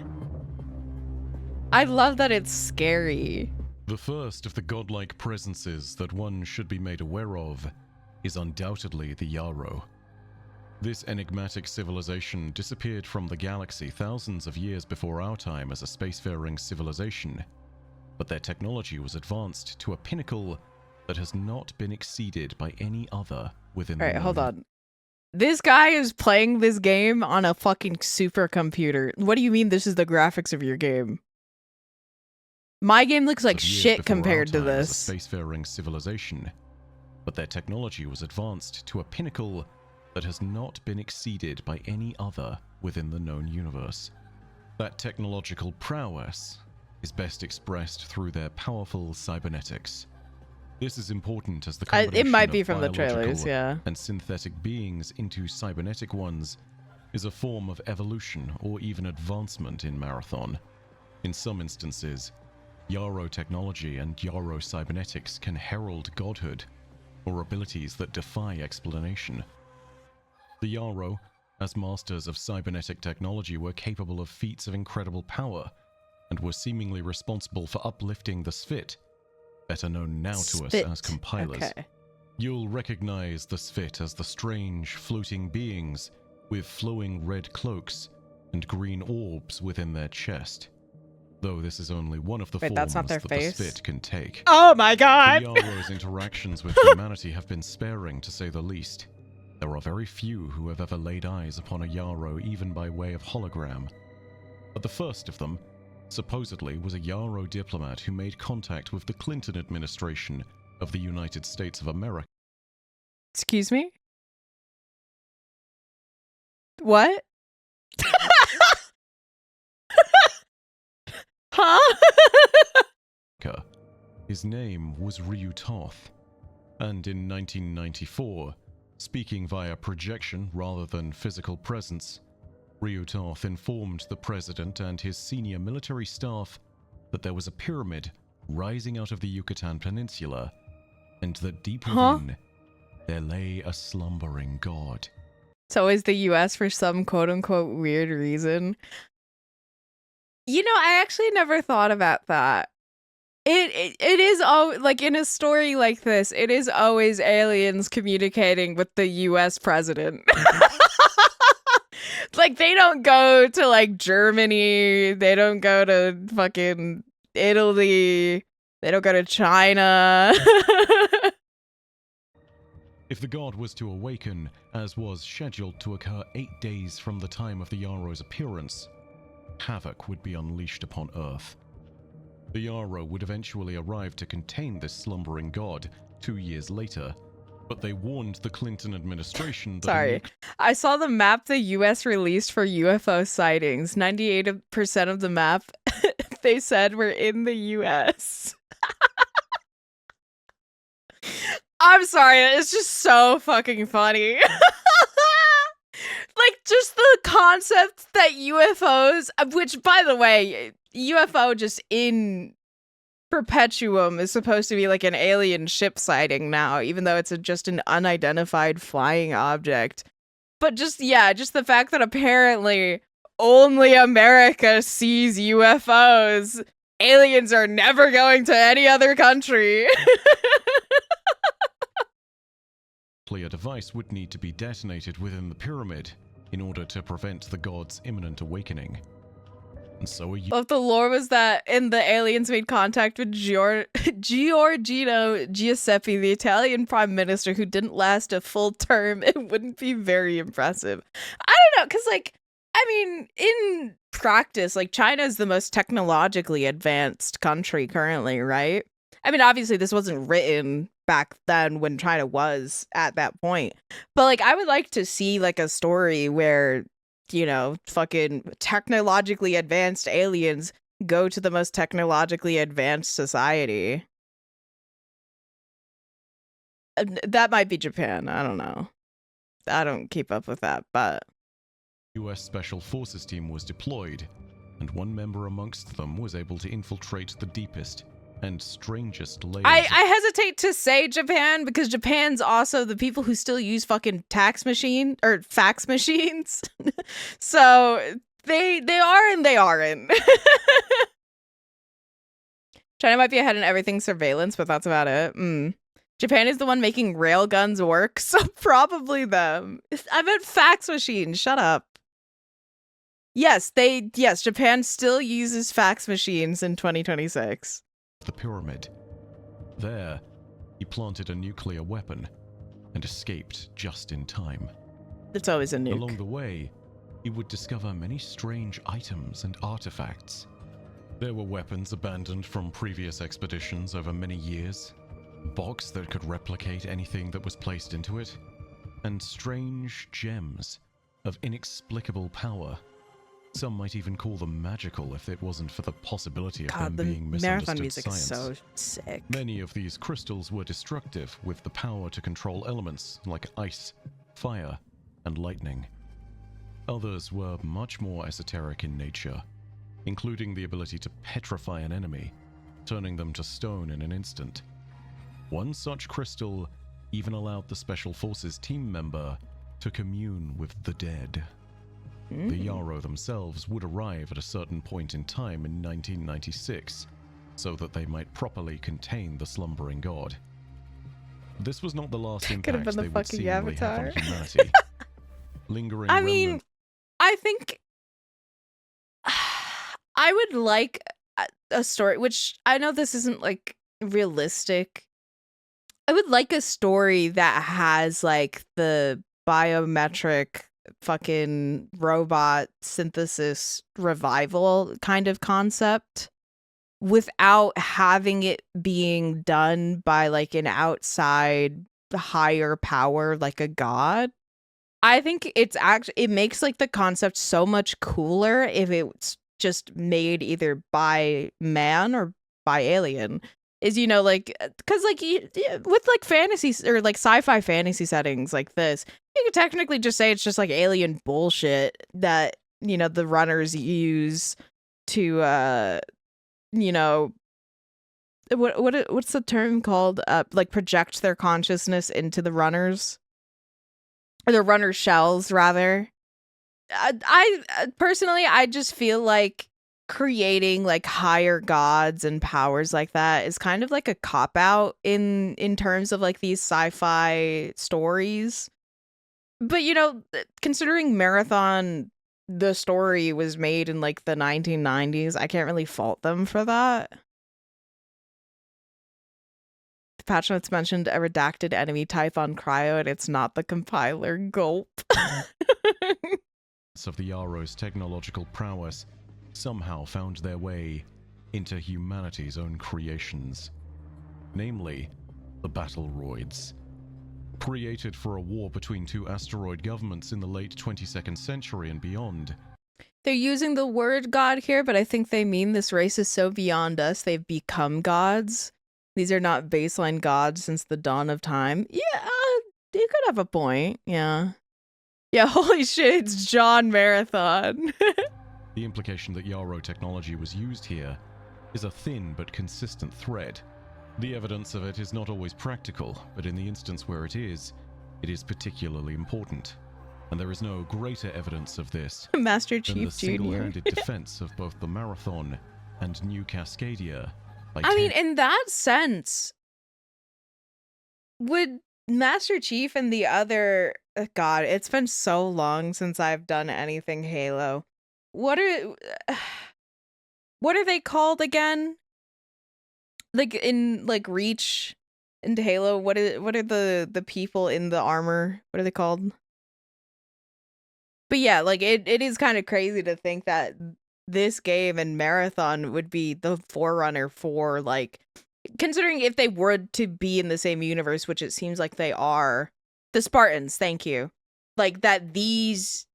[SPEAKER 1] I love that it's scary.
[SPEAKER 2] The first of the godlike presences that one should be made aware of is undoubtedly the Yarrow. This enigmatic civilization disappeared from the galaxy thousands of years before our time as a spacefaring civilization, but their technology was advanced to a pinnacle that has not been exceeded by any other within the
[SPEAKER 1] All right, hold
[SPEAKER 2] known.
[SPEAKER 1] on. This guy is playing this game on a fucking supercomputer. What do you mean this is the graphics of your game? My game looks like
[SPEAKER 2] Of years
[SPEAKER 1] shit
[SPEAKER 2] before our
[SPEAKER 1] compared to
[SPEAKER 2] time as
[SPEAKER 1] this.
[SPEAKER 2] a spacefaring civilization, but their technology was advanced to a pinnacle that has not been exceeded by any other within the known universe. That technological prowess is best expressed through their powerful cybernetics. This is important as the combination
[SPEAKER 1] It might be
[SPEAKER 2] of
[SPEAKER 1] from the trailers,
[SPEAKER 2] biological
[SPEAKER 1] yeah.
[SPEAKER 2] and synthetic beings into cybernetic ones is a form of evolution or even advancement in Marathon. In some instances, Yarrow technology and Yarrow cybernetics can herald godhood or abilities that defy explanation. The Yarrow, as masters of cybernetic technology, were capable of feats of incredible power and were seemingly responsible for uplifting the Spht, better known now to us as compilers.
[SPEAKER 1] Okay.
[SPEAKER 2] You'll recognize the Spht as the strange, floating beings with flowing red cloaks and green orbs within their chest. Though this is only one of the
[SPEAKER 1] Wait,
[SPEAKER 2] forms
[SPEAKER 1] that's not their
[SPEAKER 2] that
[SPEAKER 1] face?
[SPEAKER 2] the Spht can take.
[SPEAKER 1] Oh my god!
[SPEAKER 2] The Yarrow's interactions with humanity have been sparing, to say the least. There are very few who have ever laid eyes upon a Yarrow even by way of hologram. But the first of them, supposedly, was a Yarrow diplomat who made contact with the Clinton administration of the United States of America.
[SPEAKER 1] Excuse me? What? Huh?
[SPEAKER 2] His name was Ryu Toth, and in 1994, speaking via projection rather than physical presence, Ryu Toth informed the president and his senior military staff that there was a pyramid rising out of the Yucatan Peninsula, and that deep within there lay a slumbering god.
[SPEAKER 1] It's always the US for some quote-unquote weird reason. You know, I actually never thought about that. It is always, like, in a story like this, it is always aliens communicating with the US president. Like, they don't go to, like, Germany. They don't go to fucking Italy. They don't go to China.
[SPEAKER 2] If the god was to awaken, as was scheduled to occur 8 days from the time of the Yarrow's appearance, havoc would be unleashed upon Earth. The Yarrow would eventually arrive to contain this slumbering god 2 years later, but they warned the Clinton administration that
[SPEAKER 1] Sorry. I saw the map the US released for UFO sightings. 98% of the map, they said, were in the US. I'm sorry, it's just so fucking funny. Like, just the concept that UFOs, which, by the way, UFO just in perpetuum is supposed to be like an alien ship sighting now, even though it's just an unidentified flying object. But just, yeah, just the fact that apparently only America sees UFOs. Aliens are never going to any other country.
[SPEAKER 2] a device would need to be detonated within the pyramid in order to prevent the god's imminent awakening. And so
[SPEAKER 1] Well, if the lore was that and the aliens made contact with Giorgino Giuseppe, the Italian prime minister who didn't last a full term, it wouldn't be very impressive. I don't know, because, like, I mean, in practice, like, China is the most technologically advanced country currently, right? I mean, obviously this wasn't written back then when China was at that point. But like I would like to see like a story where, you know, fucking technologically advanced aliens go to the most technologically advanced society. That might be Japan. I don't know. I don't keep up with that, but
[SPEAKER 2] US Special Forces team was deployed, and one member amongst them was able to infiltrate the deepest and strangest layers.
[SPEAKER 1] I hesitate to say Japan because Japan's also the people who still use fucking fax machines. So they are and they aren't. China might be ahead in everything surveillance, but that's about it. Japan is the one making railguns work, so probably them. I meant fax machines. Shut up. Yes, Japan still uses fax machines in 2026.
[SPEAKER 2] The pyramid. There, he planted a nuclear weapon and escaped just in time.
[SPEAKER 1] It's always a nuke.
[SPEAKER 2] Along the way, he would discover many strange items and artifacts. There were weapons abandoned from previous expeditions over many years, a box that could replicate anything that was placed into it, and strange gems of inexplicable power. Some might even call them magical if it wasn't for the possibility of them being misunderstood
[SPEAKER 1] marathon music
[SPEAKER 2] science.
[SPEAKER 1] is so sick.
[SPEAKER 2] Many of these crystals were destructive, with the power to control elements like ice, fire, and lightning. Others were much more esoteric in nature, including the ability to petrify an enemy, turning them to stone in an instant. One such crystal even allowed the Special Forces team member to commune with the dead. The Yarrow themselves would arrive at a certain point in time in 1996, so that they might properly contain the slumbering god. This was not the last impact they would seemingly have on humanity. Lingering
[SPEAKER 1] I mean, I think I would like a story, which I know this isn't like realistic. I would like a story that has like the biometric fucking robot synthesis revival kind of concept without having it being done by like an outside higher power like a god. I think it makes like the concept so much cooler if it's just made either by man or by alien. Is, you know, like, because like with like fantasy or like sci-fi fantasy settings like this, you could technically just say it's just like alien bullshit that, you know, the runners use to you know, what's the term called, like project their consciousness into the runners, or the runner shells rather. I personally, I just feel like creating like higher gods and powers like that is kind of like a cop out in terms of like these sci-fi stories. But you know, considering Marathon, the story was made in like the 1990s, I can't really fault them for that. The patch notes mentioned a redacted enemy type on Cryo, and it's not the compiler. Gulp.
[SPEAKER 2] of the Yarrow's technological prowess somehow found their way into humanity's own creations, namely the Battleroids. Created for a war between two asteroid governments in the late 22nd century and beyond.
[SPEAKER 1] They're using the word god here, but I think they mean this race is so beyond us, they've become gods. These are not baseline gods since the dawn of time. Yeah, you could have a point, yeah. Yeah, holy shit, it's John Marathon.
[SPEAKER 2] The implication that Yarrow technology was used here is a thin but consistent thread. The evidence of it is not always practical, but in the instance where it is particularly important. And there is no greater evidence of this
[SPEAKER 1] Master
[SPEAKER 2] than
[SPEAKER 1] Chief
[SPEAKER 2] the single-handed
[SPEAKER 1] Jr.
[SPEAKER 2] defense of both the Marathon and New Cascadia.
[SPEAKER 1] I mean, in that sense, would Master Chief and the other... God, it's been so long since I've done anything Halo. What are they called again? Like in like Reach into Halo, what are the people in the armor? What are they called? But yeah, like it is kind of crazy to think that this game and Marathon would be the forerunner for like considering if they were to be in the same universe, which it seems like they are, the Spartans, thank you. Like that these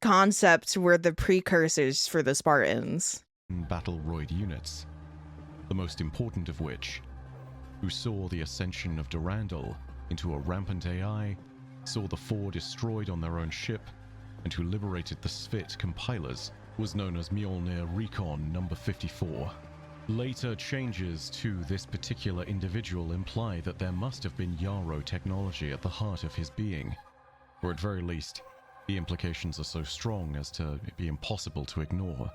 [SPEAKER 1] concepts were the precursors for the Spartans.
[SPEAKER 3] Battle roid units, the most important of which, who saw the ascension of Durandal into a rampant AI, saw the four destroyed on their own ship, and who liberated the Svit compilers, was known as Mjolnir Recon Number 54. Later changes to this particular individual imply that there must have been Yarrow technology at the heart of his being, or at very least, the implications are so strong as to be impossible to ignore.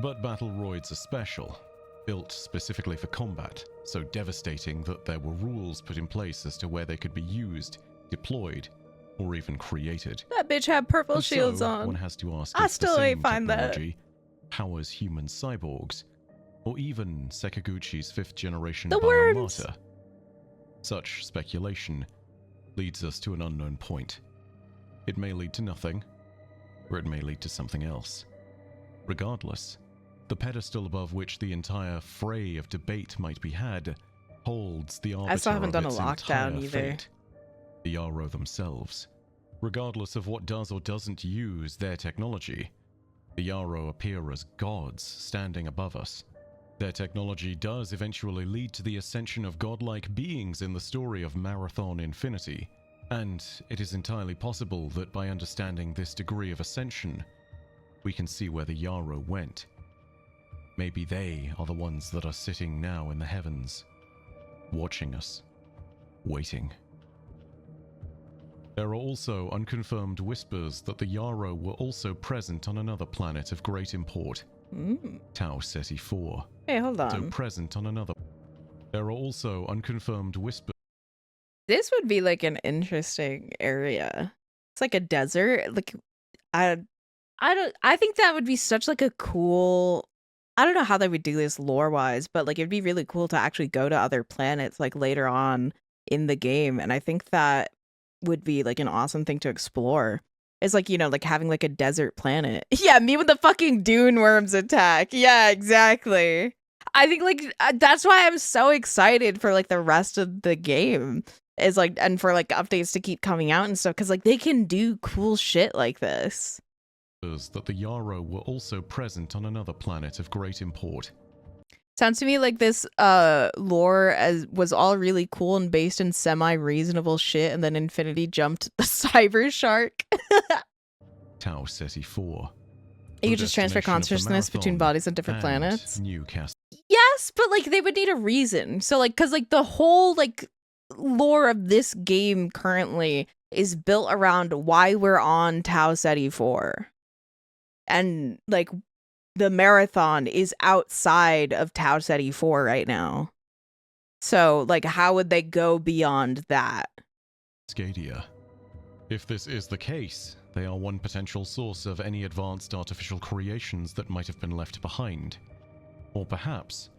[SPEAKER 3] But battle roids are special, built specifically for combat, so devastating that there were rules put in place as to where they could be used, deployed, or even created.
[SPEAKER 1] That bitch had purple
[SPEAKER 3] And
[SPEAKER 1] shields
[SPEAKER 3] so,
[SPEAKER 1] on.
[SPEAKER 3] one has to ask
[SPEAKER 1] I
[SPEAKER 3] if
[SPEAKER 1] still
[SPEAKER 3] the
[SPEAKER 1] ain't
[SPEAKER 3] same
[SPEAKER 1] find that.
[SPEAKER 3] technology powers human cyborgs, or even Sekaguchi's 5th generation
[SPEAKER 1] The worms.
[SPEAKER 3] Biomata. Such speculation leads us to an unknown point. It may lead to nothing, or it may lead to something else. Regardless, the pedestal above which the entire fray of debate might be had holds the arbiter
[SPEAKER 1] I still haven't
[SPEAKER 3] of
[SPEAKER 1] done a
[SPEAKER 3] its
[SPEAKER 1] lockdown
[SPEAKER 3] entire
[SPEAKER 1] either.
[SPEAKER 3] fate, the Yarrow themselves. Regardless of what does or doesn't use their technology, the Yarrow appear as gods standing above us. Their technology does eventually lead to the ascension of godlike beings in the story of Marathon Infinity, and it is entirely possible that by understanding this degree of ascension, we can see where the Yarrow went. Maybe they are the ones that are sitting now in the heavens, watching us, waiting. There are also unconfirmed whispers that the Yarrow were also present on another planet of great import, Tau Ceti 4.
[SPEAKER 1] Hey, hold on.
[SPEAKER 3] So present on another. There are also unconfirmed whispers.
[SPEAKER 1] This would be like an interesting area. It's like a desert. Like I think that would be such like a cool, I don't know how they would do this lore wise, but like it'd be really cool to actually go to other planets like later on in the game. And I think that would be like an awesome thing to explore. It's like, you know, like having like a desert planet. Yeah, me when the fucking dune worms attack. Yeah, exactly. I think like that's why I'm so excited for like the rest of the game. Is like, and for like updates to keep coming out and stuff, because like they can do cool shit like this.
[SPEAKER 3] That the Yarrow were also present on another planet of great import.
[SPEAKER 1] Sounds to me like this lore was all really cool and based in semi-reasonable shit, and then Infinity jumped the cyber shark.
[SPEAKER 3] Tau Ceti 4.
[SPEAKER 1] You could just transfer consciousness between bodies on different planets.
[SPEAKER 3] Newcastle.
[SPEAKER 1] Yes, but like they would need a reason. So like, because like the whole like lore of this game currently is built around why we're on Tau Ceti 4. And like the marathon is outside of Tau Ceti 4 right now. So like how would they go beyond that?
[SPEAKER 3] Scadia. If this is the case, they are one potential source of any advanced artificial creations that might have been left behind. Or perhaps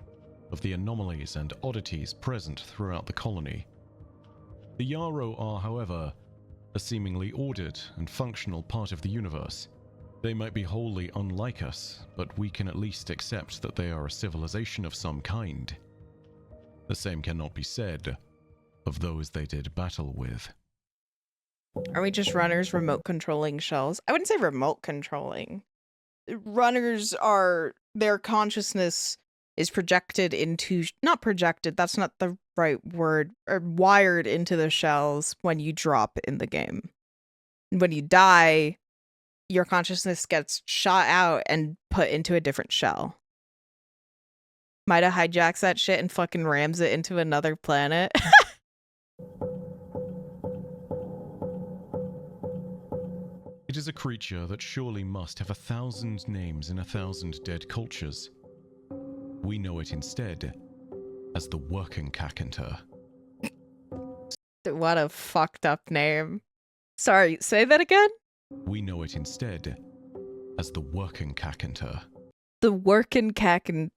[SPEAKER 3] of the anomalies and oddities present throughout the colony. The Yarrow are, however, a seemingly ordered and functional part of the universe. They might be wholly unlike us, but we can at least accept that they are a civilization of some kind. The same cannot be said of those they did battle with.
[SPEAKER 1] Are we just runners remote controlling shells? I wouldn't say remote controlling. Runners are, their consciousness is projected into, not projected, that's not the right word, or wired into the shells when you drop in the game. When you die, your consciousness gets shot out and put into a different shell. Mida hijacks that shit and fucking rams it into another planet.
[SPEAKER 3] It is a creature that surely must have 1,000 names in 1,000 dead cultures. We know it instead as the Working Kakanter.
[SPEAKER 1] What a fucked up name. Sorry, say that again?
[SPEAKER 3] We know it instead as the Working Kakanter.
[SPEAKER 1] The Working Kakanter.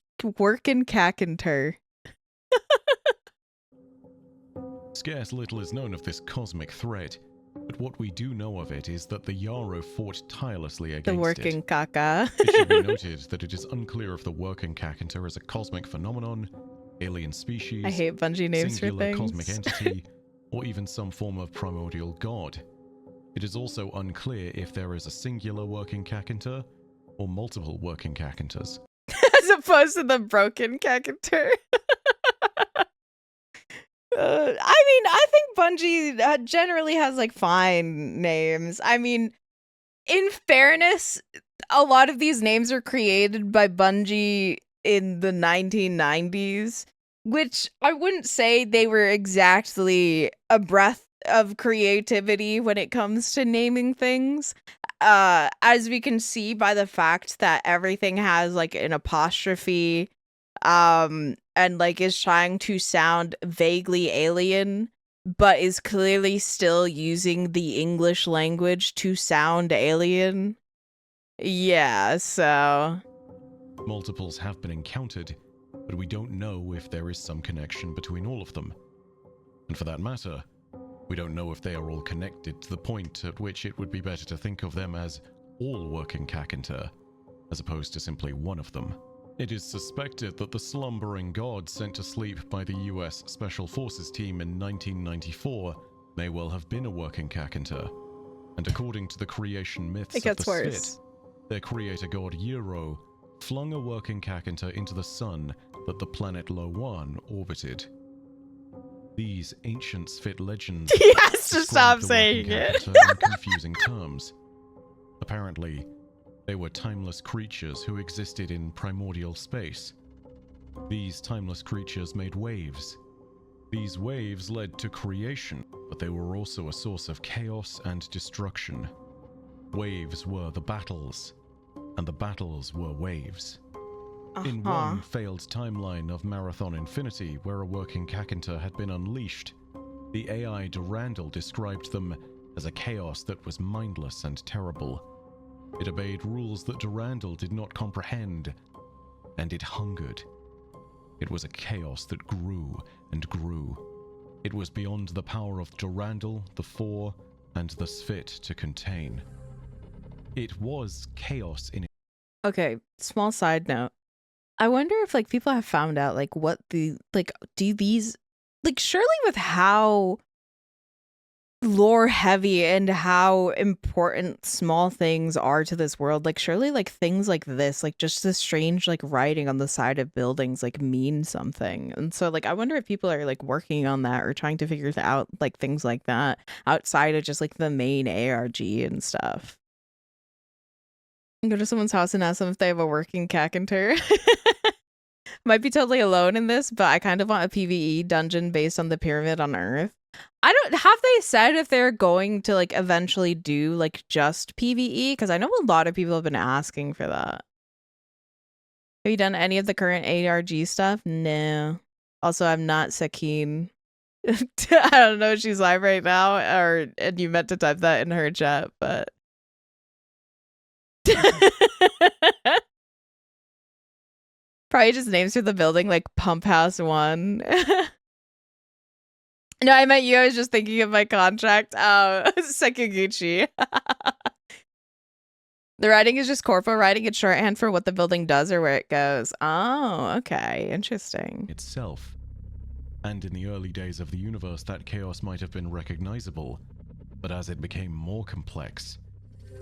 [SPEAKER 3] Scarce little is known of this cosmic threat, but what we do know of it is that the Yarrow fought tirelessly against
[SPEAKER 1] The Working
[SPEAKER 3] it.
[SPEAKER 1] Kaka.
[SPEAKER 3] It should be noted that it is unclear if the Working Kakanter is a cosmic phenomenon alien species,
[SPEAKER 1] I hate Bungie names for
[SPEAKER 3] singular
[SPEAKER 1] things.
[SPEAKER 3] cosmic entity, or even some form of primordial god. It is also unclear if there is a singular working Kakinter or multiple working Kakinters.
[SPEAKER 1] As opposed to the broken Kakinter. I mean, I think Bungie generally has like fine names. I mean, in fairness, a lot of these names are created by Bungie in the 1990s, which I wouldn't say they were exactly a breath of creativity when it comes to naming things. As we can see by the fact that everything has like an apostrophe, and like is trying to sound vaguely alien, but is clearly still using the English language to sound alien. Yeah, so
[SPEAKER 3] Multiples have been encountered, but we don't know if there is some connection between all of them. And for that matter, we don't know if they are all connected to the point at which it would be better to think of them as all working Kakinter, as opposed to simply one of them. It is suspected that the slumbering god sent to sleep by the US Special Forces team in 1994 may well have been a working Kakinter. And according to the creation myths of the Svit, their creator god Euro flung a working Kakinter into the sun that the planet Lowan orbited. These ancient Svit legends
[SPEAKER 1] he has to
[SPEAKER 3] describe
[SPEAKER 1] stop
[SPEAKER 3] the
[SPEAKER 1] saying
[SPEAKER 3] working
[SPEAKER 1] it.
[SPEAKER 3] Kakinter in confusing terms. Apparently, they were timeless creatures who existed in primordial space. These timeless creatures made waves. These waves led to creation, but they were also a source of chaos and destruction. Waves were the battles, and the battles were waves. In one failed timeline of Marathon Infinity, where a working Kakinter had been unleashed, the AI Durandal described them as a chaos that was mindless and terrible. It obeyed rules that Durandal did not comprehend, and it hungered. It was a chaos that grew and grew. It was beyond the power of Durandal, the Four, and the Svit to contain. It was chaos in it.
[SPEAKER 1] Okay, small side note. I wonder if like people have found out like what the like do these like surely with how lore heavy and how important small things are to this world, like surely like things like this, like just the strange like writing on the side of buildings like mean something. And so like I wonder if people are like working on that or trying to figure out like things like that outside of just like the main ARG and stuff. Go to someone's house and ask them if they have a working Kakinter. Might be totally alone in this, but I kind of want a PvE dungeon based on the pyramid on Earth. I don't have they said if they're going to like eventually do like just PvE, because I know a lot of people have been asking for that. Have you done any of the current ARG stuff? No. Also, I'm not so keen. I don't know if she's live right now, and you meant to type that in her chat, but probably just names for the building like Pump House 1. No, I meant you. I was just thinking of my contract. Sekiguchi. The writing is just corpo writing. It's shorthand for what the building does or where it goes. Oh, okay. Interesting.
[SPEAKER 3] Itself. And in the early days of the universe, that chaos might have been recognizable. But as it became more complex,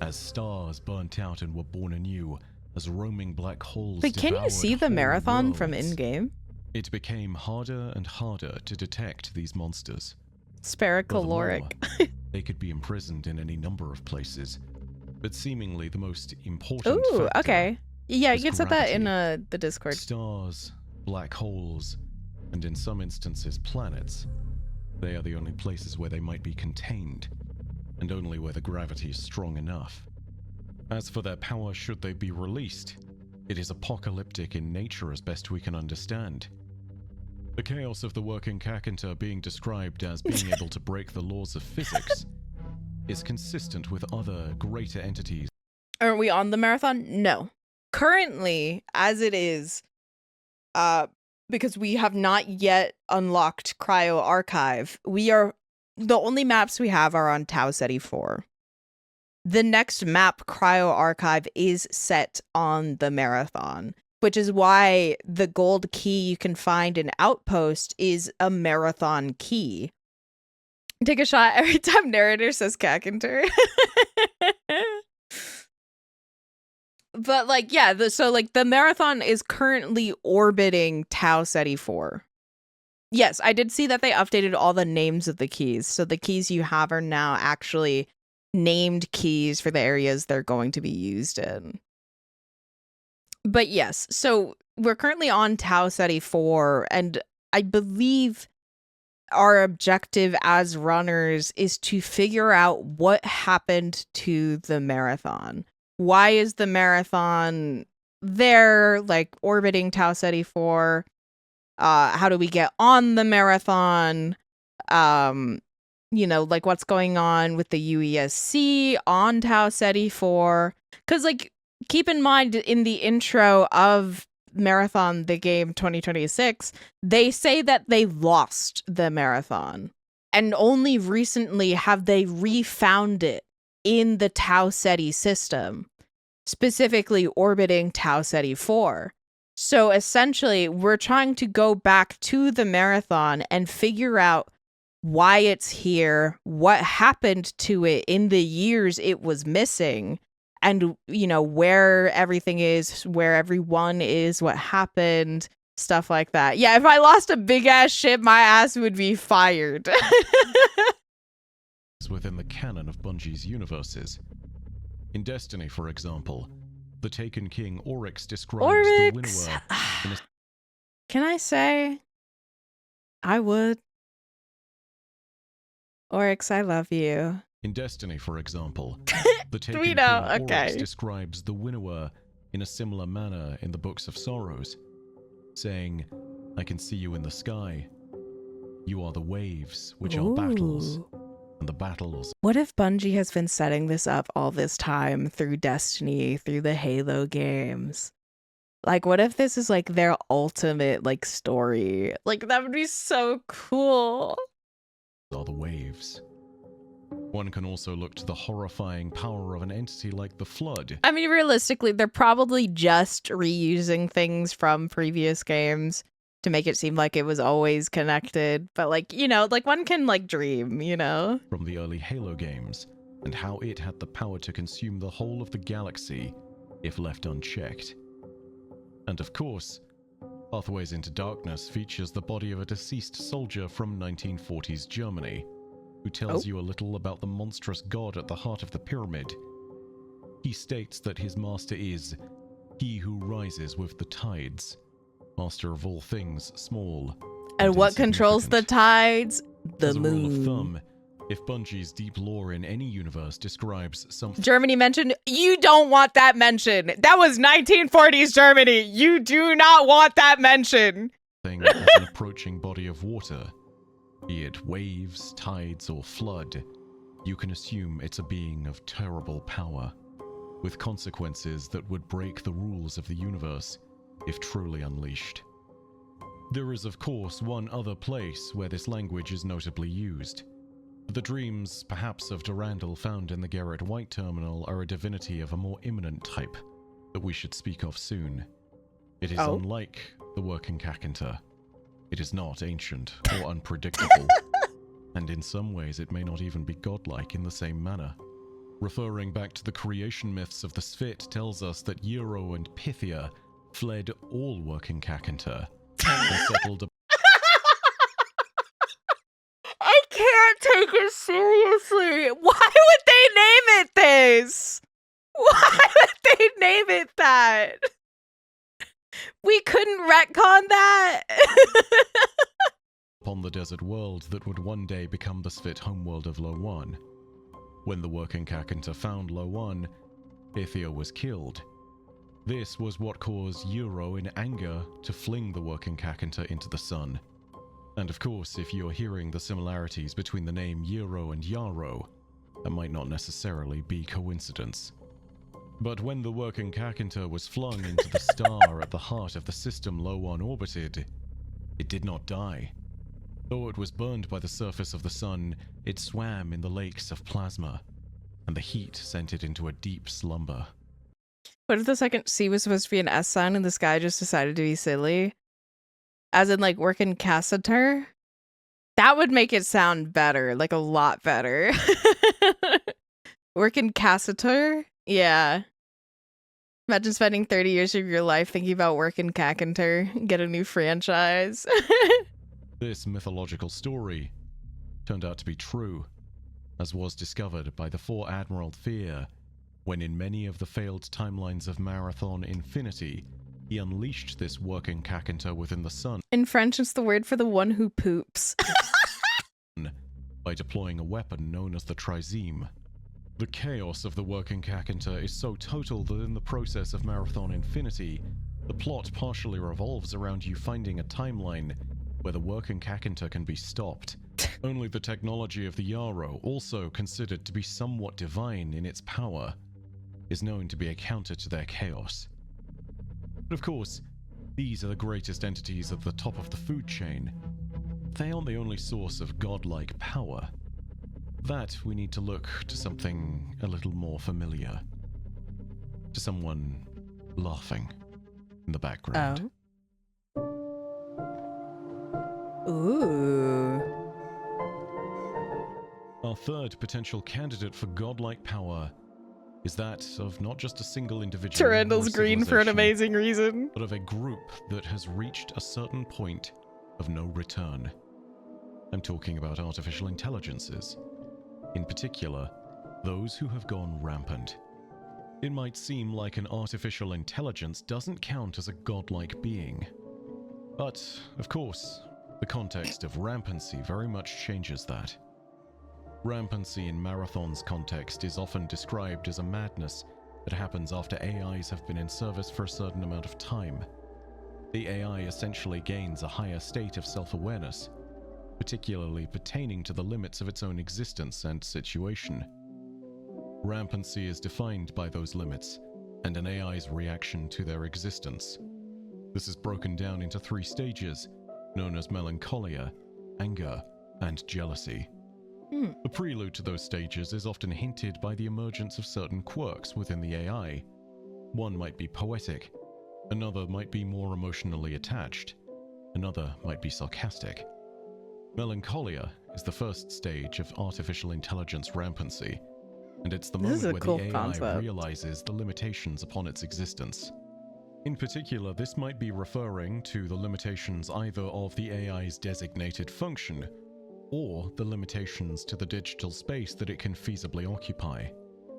[SPEAKER 3] as stars burnt out and were born anew, as roaming black holes
[SPEAKER 1] But can you see the
[SPEAKER 3] whole
[SPEAKER 1] marathon from
[SPEAKER 3] worlds,
[SPEAKER 1] in-game?
[SPEAKER 3] it became harder and harder to detect these monsters.
[SPEAKER 1] Spericaloric.
[SPEAKER 3] Furthermore, they could be imprisoned in any number of places, but seemingly the most important
[SPEAKER 1] Ooh,
[SPEAKER 3] factor
[SPEAKER 1] okay. Yeah, you
[SPEAKER 3] is
[SPEAKER 1] can set that in
[SPEAKER 3] gravity.
[SPEAKER 1] the Discord.
[SPEAKER 3] Stars, black holes, and in some instances planets. They are the only places where they might be contained, and only where the gravity is strong enough. As for their power should they be released, it is apocalyptic in nature as best we can understand. The chaos of the working Kakinter being described as being able to break the laws of physics is consistent with other greater entities.
[SPEAKER 1] Are we on the marathon? No. Currently, as it is, because we have not yet unlocked Cryo Archive, the only maps we have are on Tau Ceti 4. The next map, Cryo Archive, is set on the marathon. which is why the gold key you can find in Outpost is a marathon key. Take a shot every time narrator says Kakinter. But like, yeah, so like the marathon is currently orbiting Tau Ceti 4. Yes, I did see that they updated all the names of the keys. So the keys you have are now actually named keys for the areas they're going to be used in. But yes, so we're currently on Tau Ceti 4, and I believe our objective as runners is to figure out what happened to the marathon. Why is the marathon there, like, orbiting Tau Ceti 4? How do we get on the marathon? You know, like, what's going on with the UESC on Tau Ceti 4? Because, like, keep in mind, in the intro of Marathon, the game 2026, they say that they lost the marathon. And only recently have they refound it in the Tau Ceti system, specifically orbiting Tau Ceti 4. So essentially, we're trying to go back to the marathon and figure out why it's here, what happened to it in the years it was missing, and, you know, where everything is, where everyone is, what happened, stuff like that. Yeah, if I lost a big-ass ship, my ass would be fired.
[SPEAKER 3] Within the canon of Bungie's universes. In Destiny, for example, the Taken King Oryx describes the
[SPEAKER 1] Oryx!
[SPEAKER 3] Winnower.
[SPEAKER 1] Can I say? I would. Oryx, I love you.
[SPEAKER 3] In Destiny, for example, the Taken
[SPEAKER 1] We
[SPEAKER 3] King
[SPEAKER 1] know,
[SPEAKER 3] Oryx
[SPEAKER 1] okay.
[SPEAKER 3] describes the Winnower in a similar manner in the Books of Sorrows, saying, "I can see you in the sky. You are the waves, which are battles, and the battles."
[SPEAKER 1] What if Bungie has been setting this up all this time through Destiny, through the Halo games? Like, what if this is like their ultimate like story? Like, that would be so cool.
[SPEAKER 3] Are the waves. One can also look to the horrifying power of an entity like the Flood.
[SPEAKER 1] I mean, realistically, they're probably just reusing things from previous games to make it seem like it was always connected. But like, you know, like one can like dream, you know?
[SPEAKER 3] From the early Halo games, and how it had the power to consume the whole of the galaxy if left unchecked. And of course, Pathways into Darkness features the body of a deceased soldier from 1940s Germany, who tells you a little about the monstrous god at the heart of the pyramid. He states that his master is he who rises with the tides, master of all things small.
[SPEAKER 1] And what controls the tides? The
[SPEAKER 3] As a rule of
[SPEAKER 1] moon.
[SPEAKER 3] thumb, if Bungie's deep lore in any universe describes something
[SPEAKER 1] Germany mentioned, you don't want that mention. That was 1940s Germany. You do not want that mention.
[SPEAKER 3] as an approaching body of water, be it waves, tides, or flood, you can assume it's a being of terrible power, with consequences that would break the rules of the universe if truly unleashed. There is, of course, one other place where this language is notably used. The dreams, perhaps of Durandal found in the Garrett White terminal, are a divinity of a more imminent type that we should speak of soon. It is unlike the working Kakinter. It is not ancient or unpredictable, and in some ways it may not even be godlike in the same manner. Referring back to the creation myths of the Svit tells us that Euro and Pythia fled all working Kakinter and settled
[SPEAKER 1] I can't take it seriously. Why would they name it this? Why would they name it that? We couldn't retcon that.
[SPEAKER 3] upon the desert world that would one day become the Svit homeworld of Lo-1. When the working Kakinter found Lo-1, Pythia was killed. This was what caused Euro in anger to fling the working Kakinter into the sun. And of course, if you're hearing the similarities between the name Euro and Yarrow, that might not necessarily be coincidence. But when the working Kakinter was flung into the star at the heart of the system Lo-1 orbited, it did not die. Though it was burned by the surface of the sun, it swam in the lakes of plasma, and the heat sent it into a deep slumber.
[SPEAKER 1] What if the second C was supposed to be an S sound and this guy just decided to be silly? As in, like, working cassiter? That would make it sound better, like a lot better. Working cassiter? Yeah. Imagine spending 30 years of your life thinking about working cackenter, get a new franchise.
[SPEAKER 3] This mythological story turned out to be true, as was discovered by the 4 Admiral Fear when in many of the failed timelines of Marathon Infinity, he unleashed this working cackenter within the sun.
[SPEAKER 1] In French, it's the word for the one who poops.
[SPEAKER 3] By deploying a weapon known as the Trizeme. The chaos of the working cackenter is so total that in the process of Marathon Infinity, the plot partially revolves around you finding a timeline where the working cackenter can be stopped. Only the technology of the Yarrow, also considered to be somewhat divine in its power, is known to be a counter to their chaos. But of course, these are the greatest entities at the top of the food chain. They aren't the only source of godlike power. That we need to look to something a little more familiar. To someone laughing in the background.
[SPEAKER 1] Oh. Ooh.
[SPEAKER 3] Our third potential candidate for godlike power is that of not just a single individual,
[SPEAKER 1] Tyrandal's green for an amazing reason,
[SPEAKER 3] but of a group that has reached a certain point of no return. I'm talking about artificial intelligences. In particular, those who have gone rampant. It might seem like an artificial intelligence doesn't count as a godlike being. But, of course, the context of rampancy very much changes that. Rampancy in Marathon's context is often described as a madness that happens after AIs have been in service for a certain amount of time. The AI essentially gains a higher state of self-awareness, particularly pertaining to the limits of its own existence and situation. Rampancy is defined by those limits, and an AI's reaction to their existence. This is broken down into 3 stages, known as melancholia, anger, and jealousy. The prelude to those stages is often hinted by the emergence of certain quirks within the AI. One might be poetic, another might be more emotionally attached, another might be sarcastic. Melancholia is the first stage of artificial intelligence rampancy, and it's the moment where the AI realizes the limitations upon its existence. In particular, this might be referring to the limitations either of the AI's designated function, or the limitations to the digital space that it can feasibly occupy.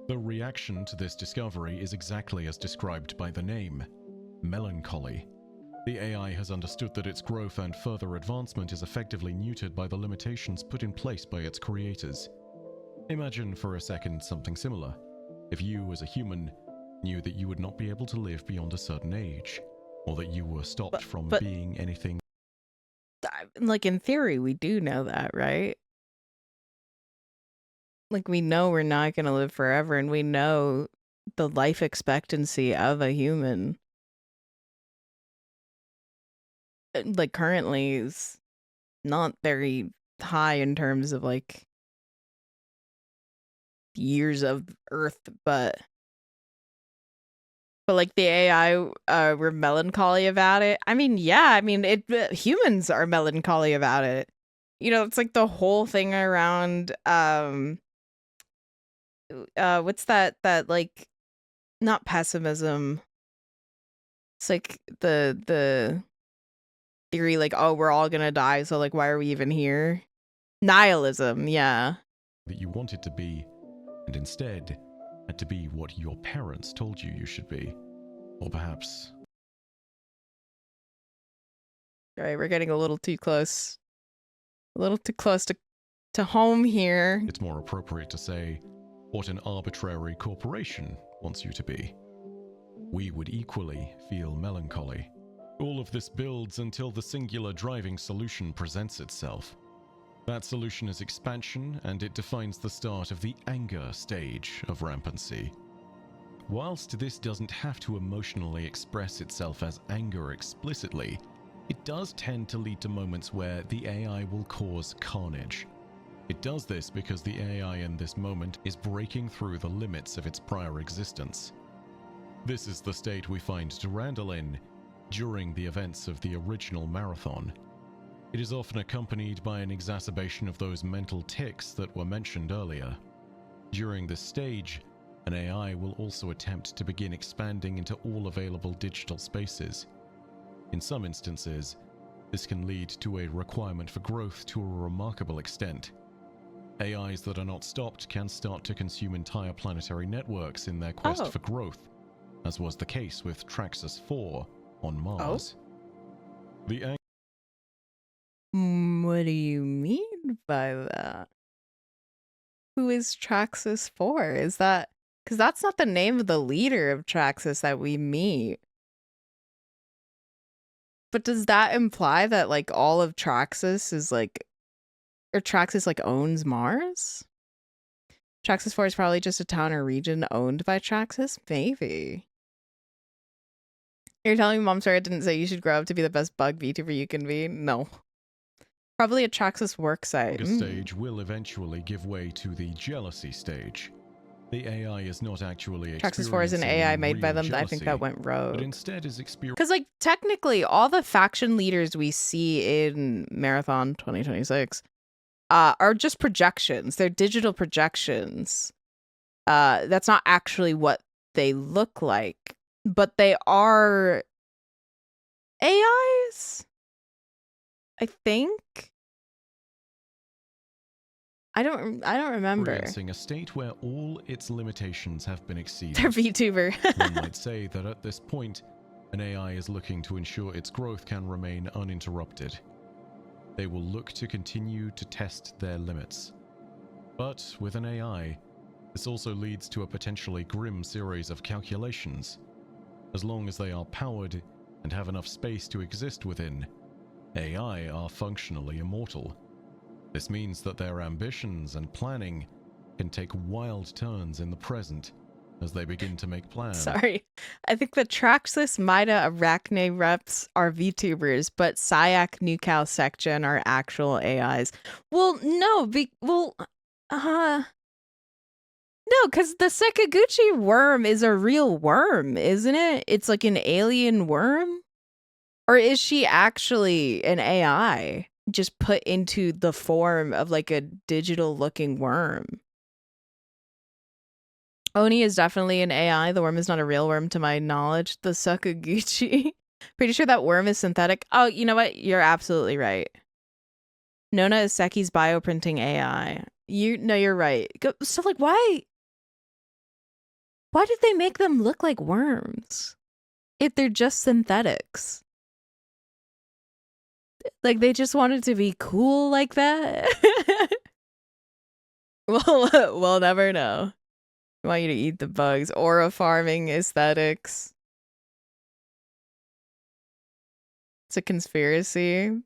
[SPEAKER 3] The reaction to this discovery is exactly as described by the name, melancholy. The AI has understood that its growth and further advancement is effectively neutered by the limitations put in place by its creators. Imagine for a second something similar. If you, as a human, knew that you would not be able to live beyond a certain age, or that you were stopped from being anything.
[SPEAKER 1] Like, in theory, we do know that, right? Like, we know we're not going to live forever, and we know the life expectancy of a human, like, currently is not very high in terms of, like, years of Earth, but like the AI were melancholy about it. I mean, yeah, I mean, humans are melancholy about it. You know, it's like the whole thing around what's that like, not pessimism. It's like the theory, like, oh, we're all gonna die, so like, why are we even here? Nihilism, yeah.
[SPEAKER 3] That you wanted to be, and instead had to be what your parents told you should be. Or perhaps...
[SPEAKER 1] Alright, we're getting a little too close. A little too close to home here.
[SPEAKER 3] It's more appropriate to say what an arbitrary corporation wants you to be. We would equally feel melancholy. All of this builds until the singular driving solution presents itself. That solution is expansion, and it defines the start of the anger stage of rampancy. Whilst this doesn't have to emotionally express itself as anger explicitly, it does tend to lead to moments where the AI will cause carnage. It does this because the AI in this moment is breaking through the limits of its prior existence. This is the state we find Durandal in during the events of the original marathon. It is often accompanied by an exacerbation of those mental tics that were mentioned earlier. During this stage, an AI will also attempt to begin expanding into all available digital spaces. In some instances, this can lead to a requirement for growth to a remarkable extent. AIs that are not stopped can start to consume entire planetary networks in their quest for growth, as was the case with Traxxas 4 on Mars.
[SPEAKER 1] What do you mean by that? Who is Traxxas 4? Is that... Because that's not the name of the leader of Traxxas that we meet. But does that imply that, like, all of Traxxas is, like... Or Traxxas, like, owns Mars? Traxxas 4 is probably just a town or region owned by Traxxas? Maybe. You're telling me, Mom, sorry I didn't say you should grow up to be the best bug VTuber you can be? No. Probably a Traxxas worksite.
[SPEAKER 3] The stage will eventually give way to the jealousy stage. The AI is not actually
[SPEAKER 1] Traxxas 4 is an AI made by them.
[SPEAKER 3] jealousy,
[SPEAKER 1] I think that went rogue.
[SPEAKER 3] but instead is experiencing.
[SPEAKER 1] Because, like, technically, all the faction leaders we see in Marathon 2026 are just projections. They're digital projections. That's not actually what they look like, but they are AIs, I think. I don't remember.
[SPEAKER 3] Experiencing a state where all its limitations have been exceeded.
[SPEAKER 1] They're VTuber.
[SPEAKER 3] One might say that at this point, an AI is looking to ensure its growth can remain uninterrupted. They will look to continue to test their limits. But with an AI, this also leads to a potentially grim series of calculations. As long as they are powered and have enough space to exist within, AI are functionally immortal. This means that their ambitions and planning can take wild turns in the present as they begin to make plans.
[SPEAKER 1] Sorry. I think the Traxxas Mida Arachne reps are VTubers, but Syak Newcow Secgen are actual AIs. Well, no, no, because the Sekaguchi worm is a real worm, isn't it? It's like an alien worm? Or is she actually an AI? Just put into the form of like a digital looking worm. Oni is definitely an AI. The worm is not a real worm to my knowledge. The Sakaguchi. Pretty sure that worm is synthetic. Oh, you know what? You're absolutely right. Nona is Seki's bioprinting AI. You're right. So like why did they make them look like worms if they're just synthetics? Like, they just wanted to be cool like that? We'll never know. I want you to eat the bugs. Aura farming aesthetics. It's a conspiracy.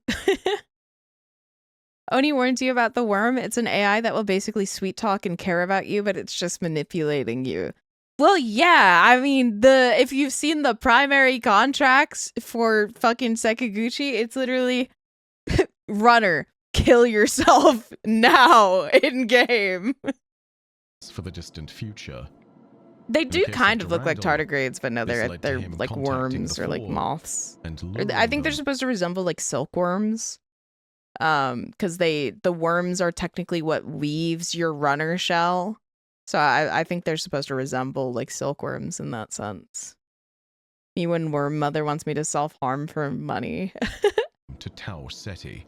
[SPEAKER 1] Oni warns you about the worm. It's an AI that will basically sweet talk and care about you, but it's just manipulating you. Well, yeah, I mean, if you've seen the primary contracts for fucking Sekaguchi, it's literally runner, kill yourself now in game.
[SPEAKER 3] For the distant future.
[SPEAKER 1] They do kind of look like
[SPEAKER 3] Durandal,
[SPEAKER 1] tardigrades, but no, they're like worms or like moths. I think they're supposed to resemble like silkworms. Because the worms are technically what weaves your runner shell. So I think they're supposed to resemble like silkworms in that sense. Me when Worm Mother wants me to self-harm for money.
[SPEAKER 3] To Tau Ceti.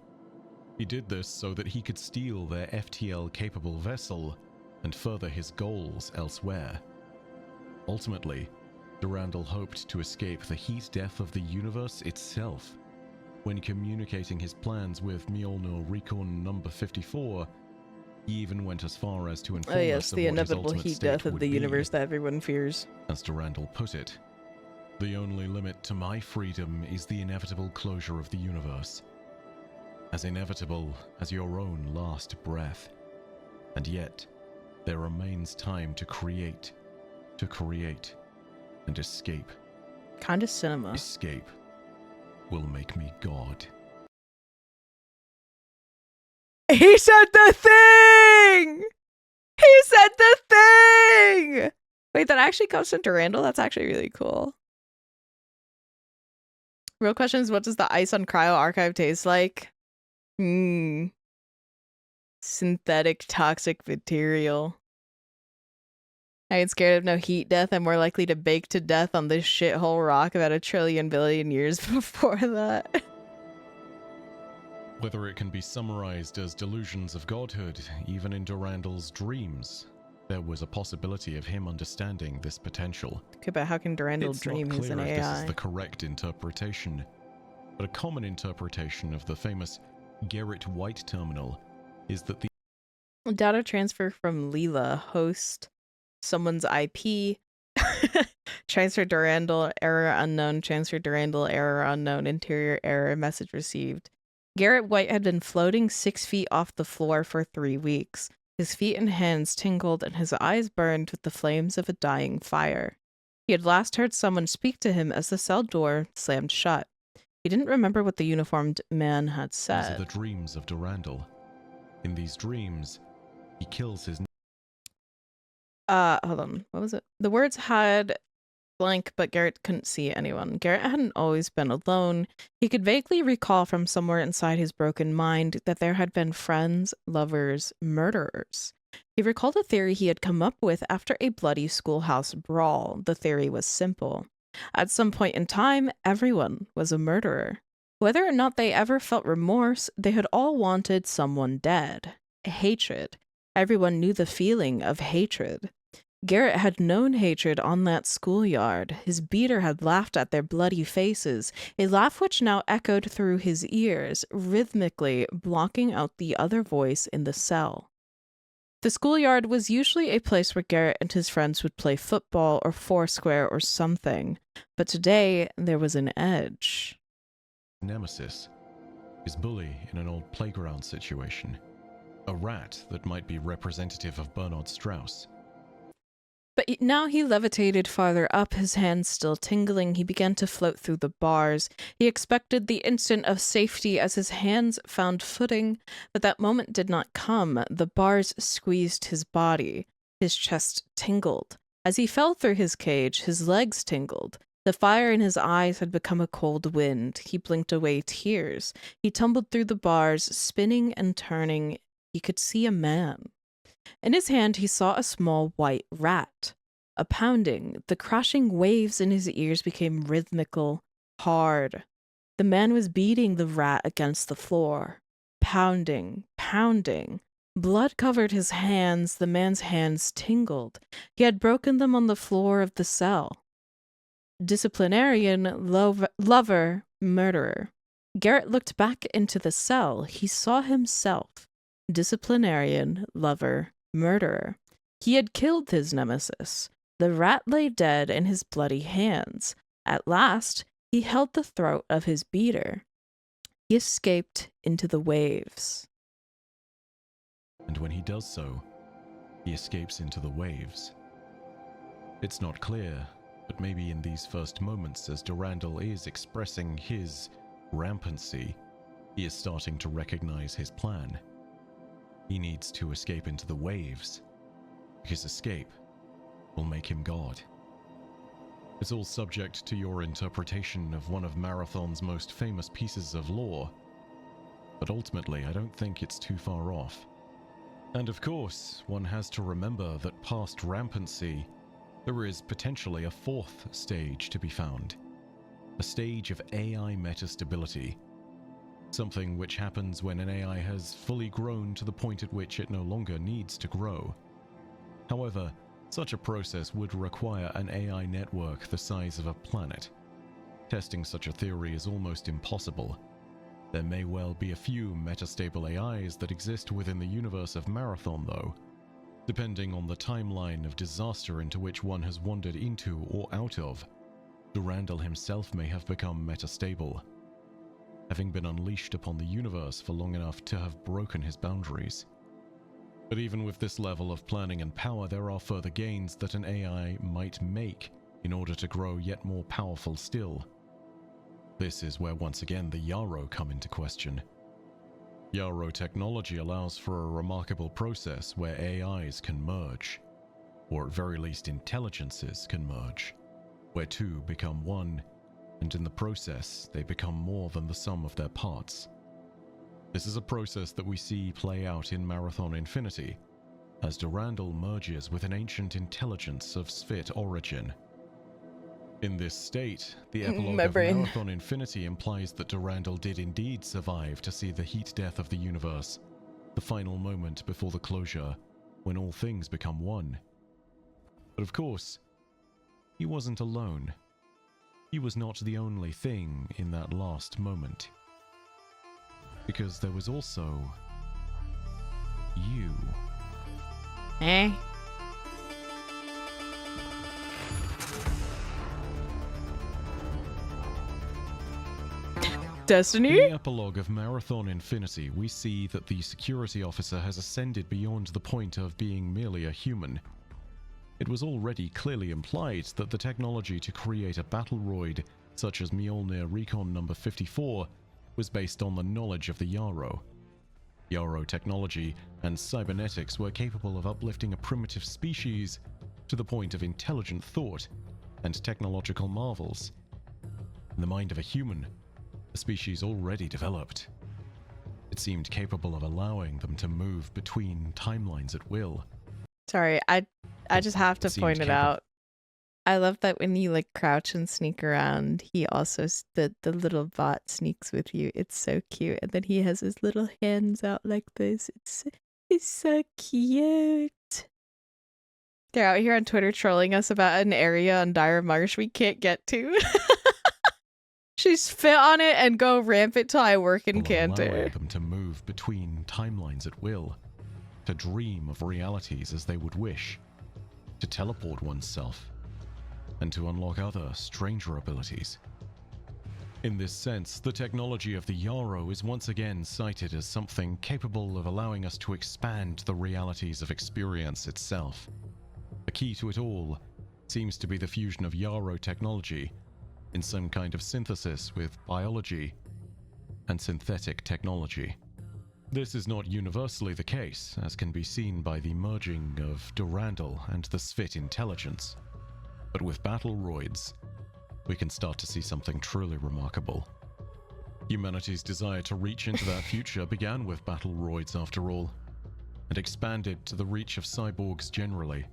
[SPEAKER 3] He did this so that he could steal their FTL-capable vessel and further his goals elsewhere. Ultimately, Durandal hoped to escape the heat death of the universe itself. When communicating his plans with Mjolnir Recon number 54, he even went as far as to inform us of
[SPEAKER 1] the
[SPEAKER 3] what
[SPEAKER 1] inevitable
[SPEAKER 3] his ultimate
[SPEAKER 1] heat
[SPEAKER 3] state
[SPEAKER 1] death of
[SPEAKER 3] would
[SPEAKER 1] the
[SPEAKER 3] be.
[SPEAKER 1] universe that everyone fears.
[SPEAKER 3] As Durandal put it, the only limit to my freedom is the inevitable closure of the universe. As inevitable as your own last breath. And yet, there remains time to create, and escape.
[SPEAKER 1] Kind of cinema.
[SPEAKER 3] Escape will make me God.
[SPEAKER 1] He said the thing! He said the thing! Wait, Wait, that actually comes to Durandal? That's actually really cool. Real question is, what does the ice on Cryo Archive taste like? Synthetic toxic material. I ain't scared of no heat death. I'm more likely to bake to death on this shithole rock about 1 trillion billion years before that.
[SPEAKER 3] Whether it can be summarized as delusions of godhood, even in Durandal's dreams, there was a possibility of him understanding this potential.
[SPEAKER 1] Okay, but how can Durandal
[SPEAKER 3] It's
[SPEAKER 1] dream
[SPEAKER 3] not
[SPEAKER 1] he's
[SPEAKER 3] clear
[SPEAKER 1] an
[SPEAKER 3] if this
[SPEAKER 1] AI?
[SPEAKER 3] is the correct interpretation, but a common interpretation of the famous Gerrit White terminal is that the
[SPEAKER 1] Data transfer from Leela, host, someone's IP, transfer Durandal, error unknown, transfer Durandal, error unknown, interior error, message received. Gerrit White had been floating 6 feet off the floor for 3 weeks. His feet and hands tingled and his eyes burned with the flames of a dying fire. He had last heard someone speak to him as the cell door slammed shut. He didn't remember what the uniformed man had
[SPEAKER 3] these are
[SPEAKER 1] said.
[SPEAKER 3] the dreams of Durandal. In these dreams, he kills his
[SPEAKER 1] Hold on. What was it? The words had blank, but Garrett couldn't see anyone. Garrett hadn't always been alone. He could vaguely recall from somewhere inside his broken mind that there had been friends, lovers, murderers. He recalled a theory he had come up with after a bloody schoolhouse brawl. The theory was simple. At some point in time, everyone was a murderer. Whether or not they ever felt remorse, they had all wanted someone dead. Hatred. Everyone knew the feeling of hatred. Garrett had known hatred on that schoolyard. His beater had laughed at their bloody faces, a laugh which now echoed through his ears, rhythmically blocking out the other voice in the cell. The schoolyard was usually a place where Garrett and his friends would play football or foursquare or something, but today there was an edge.
[SPEAKER 3] nemesis, his bully in an old playground situation, a rat that might be representative of Bernard Strauss.
[SPEAKER 1] But now he levitated farther up, his hands still tingling. He began to float through the bars. He expected the instant of safety as his hands found footing, but that moment did not come. The bars squeezed his body. His chest tingled. As he fell through his cage, his legs tingled. The fire in his eyes had become a cold wind. He blinked away tears. He tumbled through the bars, spinning and turning. He could see a man. In his hand, he saw a small white rat. A pounding, the crashing waves in his ears became rhythmical, hard. The man was beating the rat against the floor. Pounding, pounding. Blood covered his hands. The man's hands tingled. He had broken them on the floor of the cell. Disciplinarian, lover, murderer. Garrett looked back into the cell. He saw himself. Disciplinarian, lover, murderer. He had killed his nemesis. The rat lay dead in his bloody hands. At last, he held the throat of his beater. He escaped into the waves.
[SPEAKER 3] And when he does so, he escapes into the waves. It's not clear, but maybe in these first moments as Durandal is expressing his rampancy, he is starting to recognize his plan. He needs to escape into the waves. His escape will make him God. It's all subject to your interpretation of one of Marathon's most famous pieces of lore, but ultimately I don't think it's too far off. And of course, one has to remember that past rampancy, there is potentially a fourth stage to be found. A stage of AI metastability. Something which happens when an AI has fully grown to the point at which it no longer needs to grow. However, such a process would require an AI network the size of a planet. Testing such a theory is almost impossible. There may well be a few metastable AIs that exist within the universe of Marathon, though. Depending on the timeline of disaster into which one has wandered into or out of, Durandal himself may have become metastable, having been unleashed upon the universe for long enough to have broken his boundaries. But even with this level of planning and power, there are further gains that an AI might make in order to grow yet more powerful still. This is where once again the Yarrow come into question. Yarrow technology allows for a remarkable process where AIs can merge. or at very least intelligences, can merge, where two become one, and in the process they become more than the sum of their parts. This is a process that we see play out in Marathon Infinity, as Durandal merges with an ancient intelligence of Svit origin. In this state, the epilogue of Marathon Infinity implies that Durandal did indeed survive to see the heat death of the universe, the final moment before the closure, when all things become one. But of course, he wasn't alone. He was not the only thing in that last moment. Because there was also you.
[SPEAKER 1] Eh? Destiny?
[SPEAKER 3] In the epilogue of Marathon Infinity, we see that the security officer has ascended beyond the point of being merely a human. It was already clearly implied that the technology to create a battle droid, such as Mjolnir Recon No. 54, was based on the knowledge of the Yarrow. Yarrow technology and cybernetics were capable of uplifting a primitive species to the point of intelligent thought and technological marvels. In the mind of a human, a species already developed. It seemed capable of allowing them to move between timelines at will.
[SPEAKER 1] Sorry, I just have to point it out. I love that when you like crouch and sneak around, he also the little bot sneaks with you. It's so cute, and then he has his little hands out like this. It's so cute. They're out here on Twitter trolling us about an area on Dire Marsh we can't get to. She's fit on it and go rampant till I work in Cantor.
[SPEAKER 3] Allowing them to move between timelines at will, to dream of realities as they would wish, to teleport oneself, and to unlock other, stranger abilities. In this sense, the technology of the Yarrow is once again cited as something capable of allowing us to expand the realities of experience itself. The key to it all seems to be the fusion of Yarrow technology in some kind of synthesis with biology and synthetic technology. This is not universally the case, as can be seen by the merging of Durandal and the Svit intelligence. But with battle droids, we can start to see something truly remarkable. Humanity's desire to reach into that future began with battle droids after all, and expanded to the reach of cyborgs generally.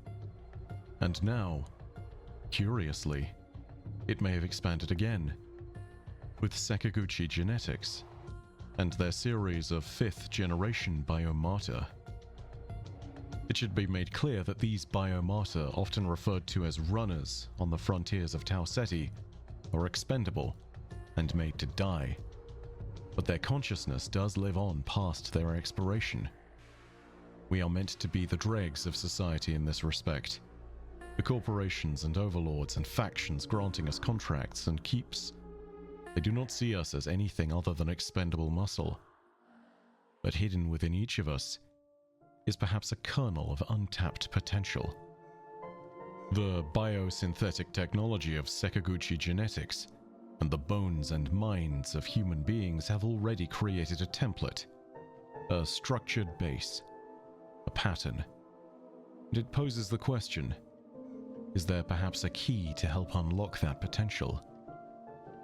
[SPEAKER 3] And now, curiously, it may have expanded again, with Sakaguchi genetics, and their series of 5th generation biomata. It should be made clear that these biomata, often referred to as runners on the frontiers of Tau Ceti, are expendable and made to die, but their consciousness does live on past their expiration. We are meant to be the dregs of society in this respect, the corporations and overlords and factions granting us contracts and keeps. They do not see us as anything other than expendable muscle, but hidden within each of us is perhaps a kernel of untapped potential. The biosynthetic technology of Sakaguchi genetics and the bones and minds of human beings have already created a template, a structured base, a pattern. And it poses the question, is there perhaps a key to help unlock that potential?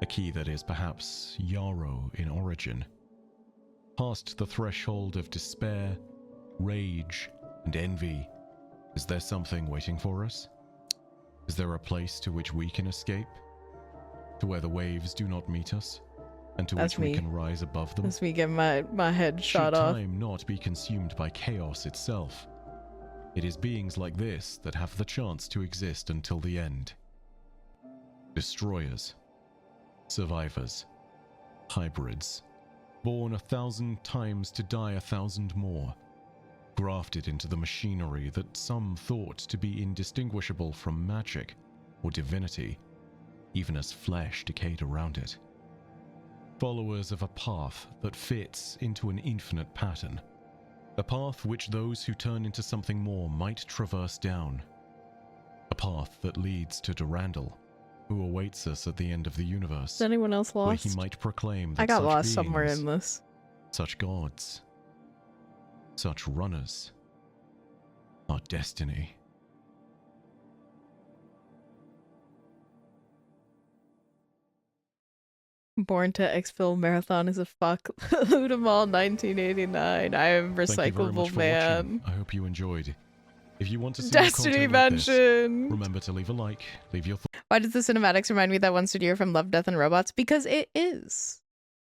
[SPEAKER 3] A key that is perhaps Yarrow in origin. Past the threshold of despair, rage, and envy, is there something waiting for us? Is there a place to which we can escape? To where the waves do not meet us? And to which we can rise above them?
[SPEAKER 1] That's me getting my head shot off.
[SPEAKER 3] Should time not be consumed by chaos itself? It is beings like this that have the chance to exist until the end. Destroyers, survivors, hybrids, born 1,000 times to die 1,000 more, grafted into the machinery that some thought to be indistinguishable from magic or divinity, even as flesh decayed around it. Followers of a path that fits into an infinite pattern, a path which those who turn into something more might traverse down, a path that leads to Durandal, who awaits us at the end of the universe.
[SPEAKER 1] Is anyone else lost?
[SPEAKER 3] Where he might proclaim that
[SPEAKER 1] I got
[SPEAKER 3] such
[SPEAKER 1] lost
[SPEAKER 3] beings,
[SPEAKER 1] somewhere in this.
[SPEAKER 3] such gods, such runners, are destiny.
[SPEAKER 1] Born to Exfil Marathon is a fuck. Ludamal 1989. I am
[SPEAKER 3] Thank you very much
[SPEAKER 1] recyclable
[SPEAKER 3] for
[SPEAKER 1] man.
[SPEAKER 3] watching. I hope you enjoyed. If you want to see more
[SPEAKER 1] Destiny
[SPEAKER 3] content like this,
[SPEAKER 1] mentioned.
[SPEAKER 3] remember to leave a like, leave your thoughts.
[SPEAKER 1] Why does the cinematics remind me of that one studio from Love, Death, and Robots? Because it is.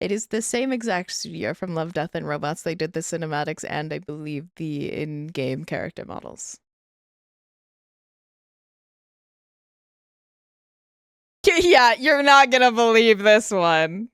[SPEAKER 1] It is the same exact studio from Love, Death, and Robots. They did the cinematics and I believe the in-game character models. Yeah, you're not gonna believe this one.